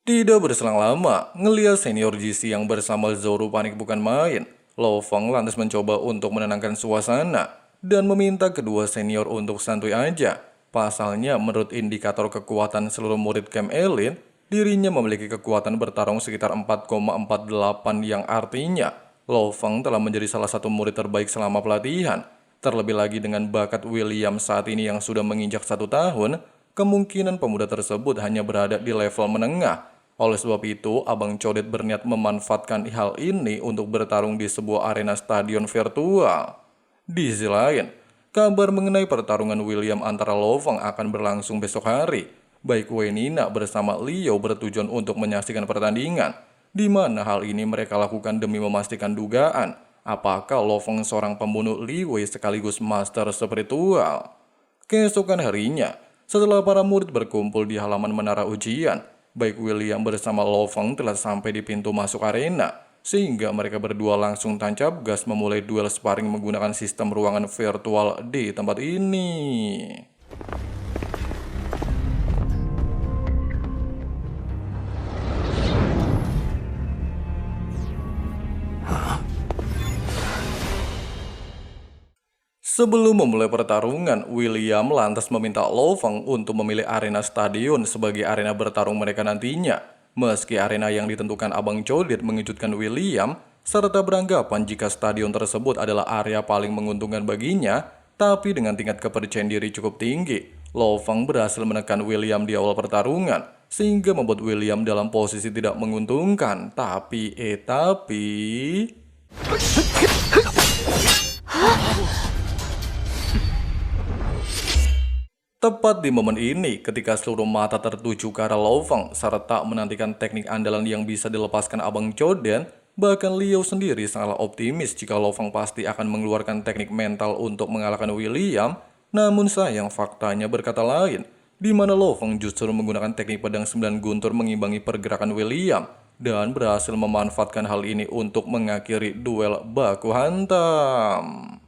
Tidak berselang lama, ngeliat senior GC yang bersama Zoro panik bukan main, Lo Fang lantas mencoba untuk menenangkan suasana dan meminta kedua senior untuk santuy aja. Pasalnya, menurut indikator kekuatan seluruh murid camp elite, dirinya memiliki kekuatan bertarung sekitar 4,48 yang artinya Lo Fang telah menjadi salah satu murid terbaik selama pelatihan. Terlebih lagi dengan bakat William saat ini yang sudah menginjak 1 tahun, kemungkinan pemuda tersebut hanya berada di level menengah. Oleh sebab itu, Abang Codet berniat memanfaatkan hal ini untuk bertarung di sebuah arena stadion virtual. Di sisi lain, kabar mengenai pertarungan William antara Lo Fang akan berlangsung besok hari. Baik Wei Nina bersama Liu bertujuan untuk menyaksikan pertandingan, di mana hal ini mereka lakukan demi memastikan dugaan apakah Lo Fang seorang pembunuh Li Wei sekaligus master spiritual. Keesokan harinya, setelah para murid berkumpul di halaman menara ujian, baik William bersama Lo Fang telah sampai di pintu masuk arena, sehingga mereka berdua langsung tancap gas memulai duel sparring menggunakan sistem ruangan virtual di tempat ini. Sebelum memulai pertarungan, William lantas meminta Lo Fang untuk memilih arena stadion sebagai arena bertarung mereka nantinya. Meski arena yang ditentukan Abang Codet mengejutkan William, serta beranggapan jika stadion tersebut adalah area paling menguntungkan baginya, tapi dengan tingkat kepercayaan diri cukup tinggi, Lo Fang berhasil menekan William di awal pertarungan, sehingga membuat William dalam posisi tidak menguntungkan. Tapi... Tepat di momen ini, ketika seluruh mata tertuju ke arah Lo Fang serta menantikan teknik andalan yang bisa dilepaskan Abang Codet, bahkan Liu sendiri sangatlah optimis jika Lo Fang pasti akan mengeluarkan teknik mental untuk mengalahkan William. Namun sayang faktanya berkata lain, di mana Lo Fang justru menggunakan teknik pedang 9 guntur mengimbangi pergerakan William dan berhasil memanfaatkan hal ini untuk mengakhiri duel baku hantam.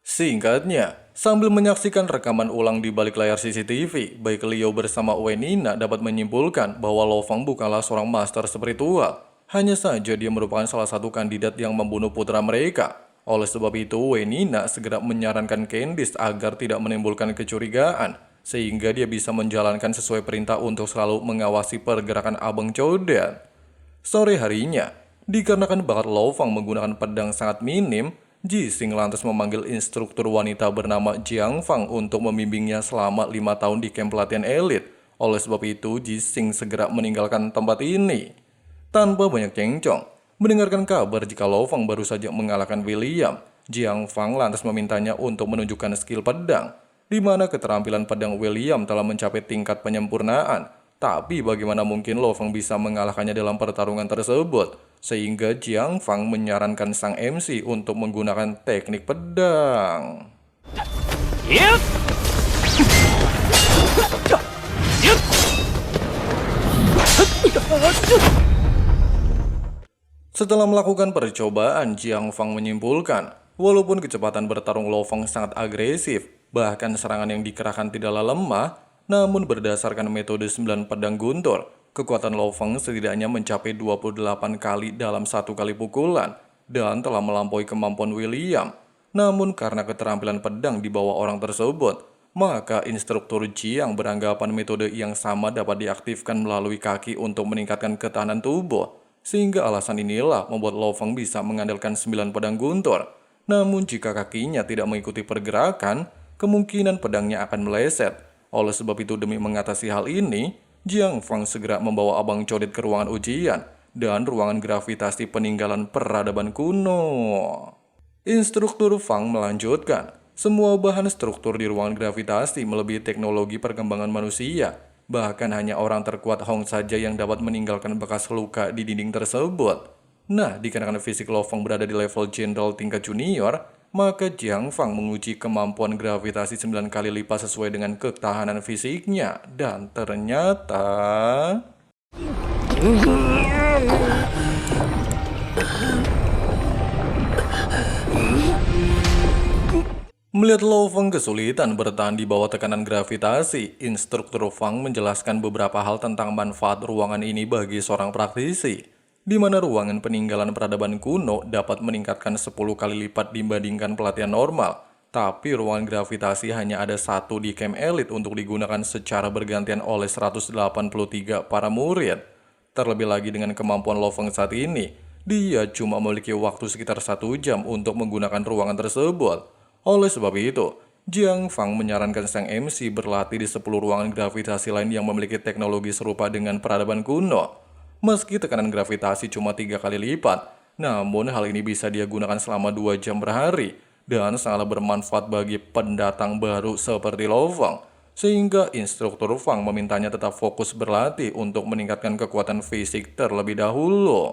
Singkatnya, sambil menyaksikan rekaman ulang di balik layar CCTV, baik Liu bersama Wei Nina dapat menyimpulkan bahwa Lo Fang bukanlah seorang master spiritual. Hanya saja dia merupakan salah satu kandidat yang membunuh putra mereka. Oleh sebab itu, Wei Nina segera menyarankan Candice agar tidak menimbulkan kecurigaan, sehingga dia bisa menjalankan sesuai perintah untuk selalu mengawasi pergerakan Abang Codet. Sore harinya, dikarenakan bakat Lo Fang menggunakan pedang sangat minim, Jixing lantas memanggil instruktur wanita bernama Jiang Fang untuk membimbingnya selama 5 tahun di kamp pelatihan elit. Oleh sebab itu, Jixing segera meninggalkan tempat ini. Tanpa banyak cengcong, mendengarkan kabar jika Lo Fang baru saja mengalahkan William, Jiang Fang lantas memintanya untuk menunjukkan skill pedang, di mana keterampilan pedang William telah mencapai tingkat penyempurnaan. Tapi bagaimana mungkin Lo Feng bisa mengalahkannya dalam pertarungan tersebut? Sehingga Jiang Fang menyarankan sang MC untuk menggunakan teknik pedang. Setelah melakukan percobaan, Jiang Fang menyimpulkan, walaupun kecepatan bertarung Lo Feng sangat agresif, bahkan serangan yang dikerahkan tidaklah lemah, namun berdasarkan metode 9 pedang guntur, kekuatan Lo Feng setidaknya mencapai 28 kali dalam satu kali pukulan, dan telah melampaui kemampuan William. Namun karena keterampilan pedang di bawah orang tersebut, maka instruktur Jiang beranggapan metode yang sama dapat diaktifkan melalui kaki untuk meningkatkan ketahanan tubuh. Sehingga alasan inilah membuat Lo Feng bisa mengandalkan 9 pedang guntur. Namun jika kakinya tidak mengikuti pergerakan, kemungkinan pedangnya akan meleset. Oleh sebab itu demi mengatasi hal ini, Jiang Fang segera membawa Abang Codet ke ruangan ujian dan ruangan gravitasi peninggalan peradaban kuno. Instruktur Fang melanjutkan, semua bahan struktur di ruangan gravitasi melebihi teknologi perkembangan manusia. Bahkan hanya orang terkuat Hong saja yang dapat meninggalkan bekas luka di dinding tersebut. Nah, dikarenakan fisik Lo Feng berada di level jenderal tingkat junior, maka Jiang Fang menguji kemampuan gravitasi 9 kali lipat sesuai dengan ketahanan fisiknya. Dan ternyata... Melihat Lo Feng kesulitan bertahan di bawah tekanan gravitasi, instruktur Fang menjelaskan beberapa hal tentang manfaat ruangan ini bagi seorang praktisi, di mana ruangan peninggalan peradaban kuno dapat meningkatkan 10 kali lipat dibandingkan pelatihan normal. Tapi ruangan gravitasi hanya ada satu di camp elite untuk digunakan secara bergantian oleh 183 para murid. Terlebih lagi dengan kemampuan Lo Feng saat ini, dia cuma memiliki waktu sekitar 1 jam untuk menggunakan ruangan tersebut. Oleh sebab itu, Jiang Fang menyarankan sang MC berlatih di 10 ruangan gravitasi lain yang memiliki teknologi serupa dengan peradaban kuno. Meski tekanan gravitasi cuma 3 kali lipat, namun hal ini bisa dia gunakan selama 2 jam per hari dan sangatlah bermanfaat bagi pendatang baru seperti Lo Feng. Sehingga instruktur Fang memintanya tetap fokus berlatih untuk meningkatkan kekuatan fisik terlebih dahulu.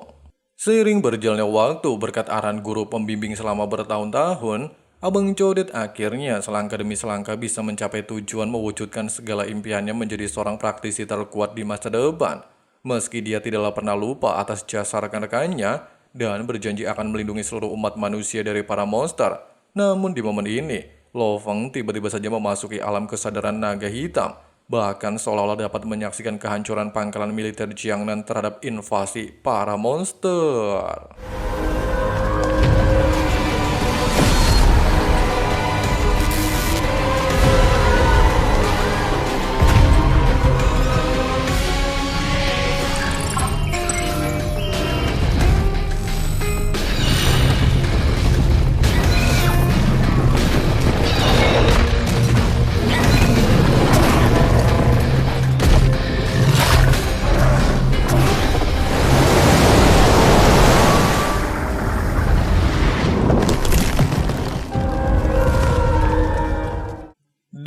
Seiring berjalannya waktu berkat arahan guru pembimbing selama bertahun-tahun, Abang Codet akhirnya selangkah demi selangkah bisa mencapai tujuan mewujudkan segala impiannya menjadi seorang praktisi terkuat di masa depan. Meski dia tidaklah pernah lupa atas jasa rekan-rekannya dan berjanji akan melindungi seluruh umat manusia dari para monster. Namun di momen ini, Lo Feng tiba-tiba saja memasuki alam kesadaran naga hitam. Bahkan seolah-olah dapat menyaksikan kehancuran pangkalan militer Jiangnan terhadap invasi para monster.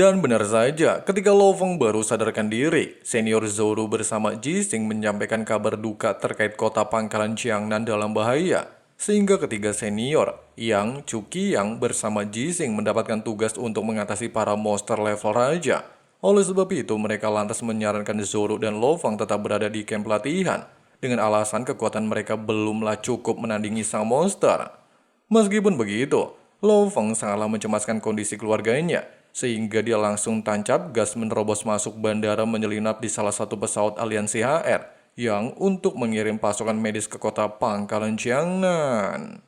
Dan benar saja, ketika Lo Feng baru sadarkan diri, senior Zoro bersama Jixing menyampaikan kabar duka terkait kota pangkalan Jiangnan dalam bahaya. Sehingga ketiga senior, Yang, Cuki Yang bersama Jixing mendapatkan tugas untuk mengatasi para monster level raja. Oleh sebab itu, mereka lantas menyarankan Zoro dan Lo Feng tetap berada di camp latihan, dengan alasan kekuatan mereka belumlah cukup menandingi sang monster. Meskipun begitu, Lo Feng sangatlah mencemaskan kondisi keluarganya, sehingga dia langsung tancap gas menerobos masuk bandara menyelinap di salah satu pesawat aliansi HR yang untuk mengirim pasukan medis ke kota pangkalan Jiangnan.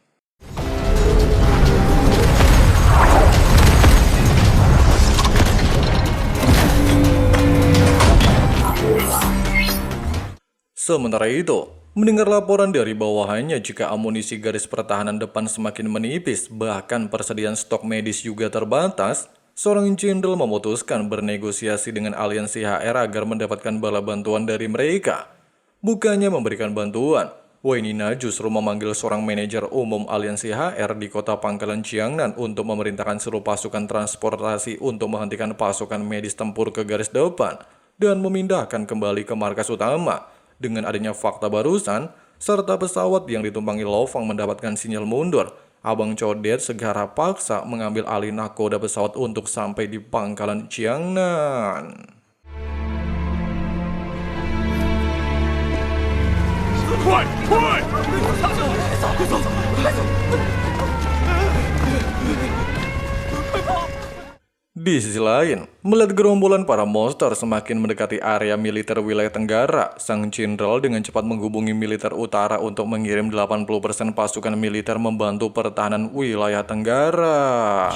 Sementara itu, mendengar laporan dari bawahannya jika amunisi garis pertahanan depan semakin menipis, bahkan persediaan stok medis juga terbatas, seorang jenderal memutuskan bernegosiasi dengan aliansi HR agar mendapatkan bala bantuan dari mereka. Bukannya memberikan bantuan, Wei Nina justru memanggil seorang manajer umum aliansi HR di kota pangkalan Jiangnan untuk memerintahkan seluruh pasukan transportasi untuk menghentikan pasukan medis tempur ke garis depan dan memindahkan kembali ke markas utama. Dengan adanya fakta barusan, serta pesawat yang ditumpangi Lo Fang mendapatkan sinyal mundur, Abang Codet segera paksa mengambil alih nakoda pesawat untuk sampai di pangkalan Jiangnan. Di sisi lain, melihat gerombolan para monster semakin mendekati area militer wilayah Tenggara, Sang Jenderal dengan cepat menghubungi militer utara untuk mengirim 80% pasukan militer membantu pertahanan wilayah Tenggara.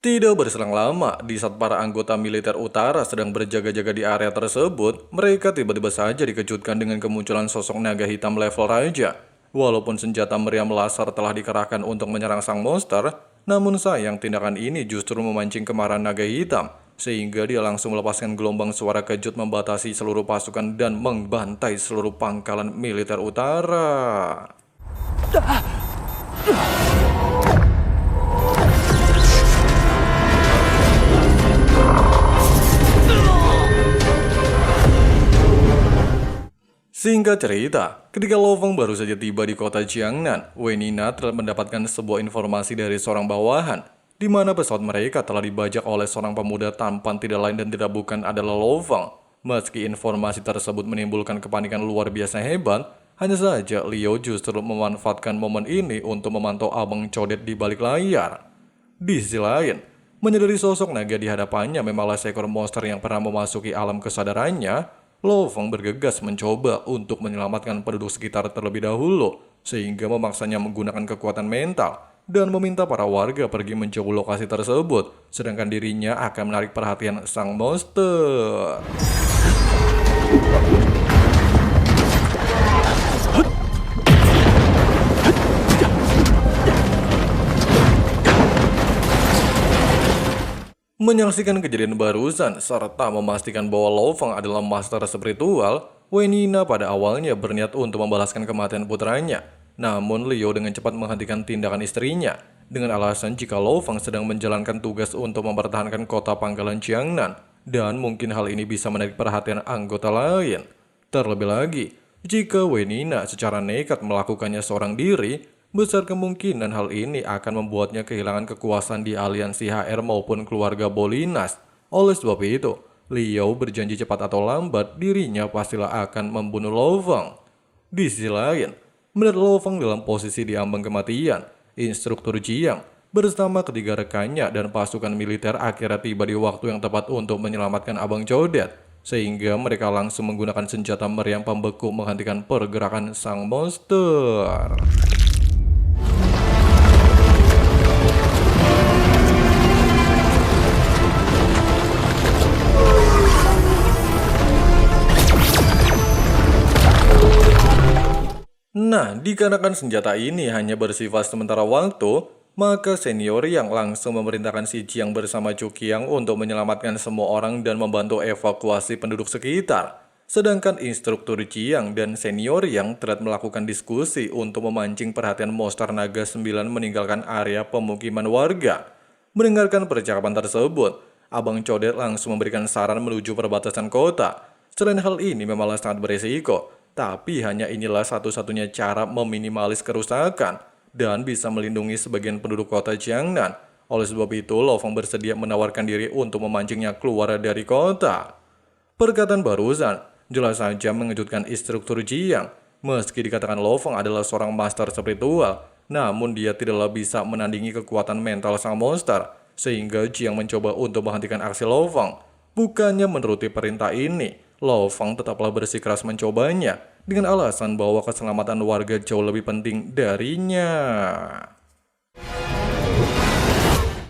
Tidak berselang lama, di saat para anggota militer utara sedang berjaga-jaga di area tersebut, mereka tiba-tiba saja dikejutkan dengan kemunculan sosok naga hitam level raja. Walaupun senjata meriam laser telah dikerahkan untuk menyerang sang monster, namun sayang tindakan ini justru memancing kemarahan naga hitam, sehingga dia langsung melepaskan gelombang suara kejut membatasi seluruh pasukan dan membantai seluruh pangkalan militer utara. Singkat cerita, ketika Lo Fang baru saja tiba di kota Jiangnan, Wei Nina telah mendapatkan sebuah informasi dari seorang bawahan, di mana pesawat mereka telah dibajak oleh seorang pemuda tampan tidak lain dan tidak bukan adalah Lo Fang. Meski informasi tersebut menimbulkan kepanikan luar biasa hebat, hanya saja Liu justru memanfaatkan momen ini untuk memantau Abang Codet di balik layar. Di sisi lain, menyadari sosok naga di hadapannya memanglah seekor monster yang pernah memasuki alam kesadarannya, Lo Fang bergegas mencoba untuk menyelamatkan penduduk sekitar terlebih dahulu, sehingga memaksanya menggunakan kekuatan mental dan meminta para warga pergi menjauh lokasi tersebut, sedangkan dirinya akan menarik perhatian sang monster. Menyaksikan kejadian barusan serta memastikan bahwa Lo Fang adalah master spiritual, Wei Nina pada awalnya berniat untuk membalaskan kematian putranya. Namun Liu dengan cepat menghentikan tindakan istrinya dengan alasan jika Lo Fang sedang menjalankan tugas untuk mempertahankan kota pangkalan Jiangnan dan mungkin hal ini bisa menarik perhatian anggota lain. Terlebih lagi, jika Wei Nina secara nekat melakukannya seorang diri, besar kemungkinan hal ini akan membuatnya kehilangan kekuasaan di aliansi HR maupun keluarga Bolinas. Oleh sebab itu, Liu berjanji cepat atau lambat dirinya pastilah akan membunuh Lo Fang. Di sisi lain, melihat Lo Fang dalam posisi diambang kematian, instruktur Jiang bersama ketiga rekannya dan pasukan militer akhirnya tiba di waktu yang tepat untuk menyelamatkan Abang Codet, sehingga mereka langsung menggunakan senjata meriam pembeku menghentikan pergerakan sang monster. Nah, dikarenakan senjata ini hanya bersifat sementara waktu, maka senior yang langsung memerintahkan si Jiang bersama Chu Qiang untuk menyelamatkan semua orang dan membantu evakuasi penduduk sekitar. Sedangkan instruktur Jiang dan senior yang telah melakukan diskusi untuk memancing perhatian monster naga 9 meninggalkan area pemukiman warga. Mendengarkan percakapan tersebut, Abang Codet langsung memberikan saran menuju perbatasan kota. Selain hal ini memanglah sangat berisiko, tapi hanya inilah satu-satunya cara meminimalis kerusakan dan bisa melindungi sebagian penduduk kota Jiangnan. Oleh sebab itu, Lo Fang bersedia menawarkan diri untuk memancingnya keluar dari kota. Perkataan barusan jelas saja mengejutkan instruktur Jiang. Meski dikatakan Lo Fang adalah seorang master spiritual, namun dia tidaklah bisa menandingi kekuatan mental sang monster, sehingga Jiang mencoba untuk menghentikan aksi Lo Fang. Bukannya menuruti perintah ini, Lo Fang tetaplah bersikeras mencobanya dengan alasan bahwa keselamatan warga jauh lebih penting darinya.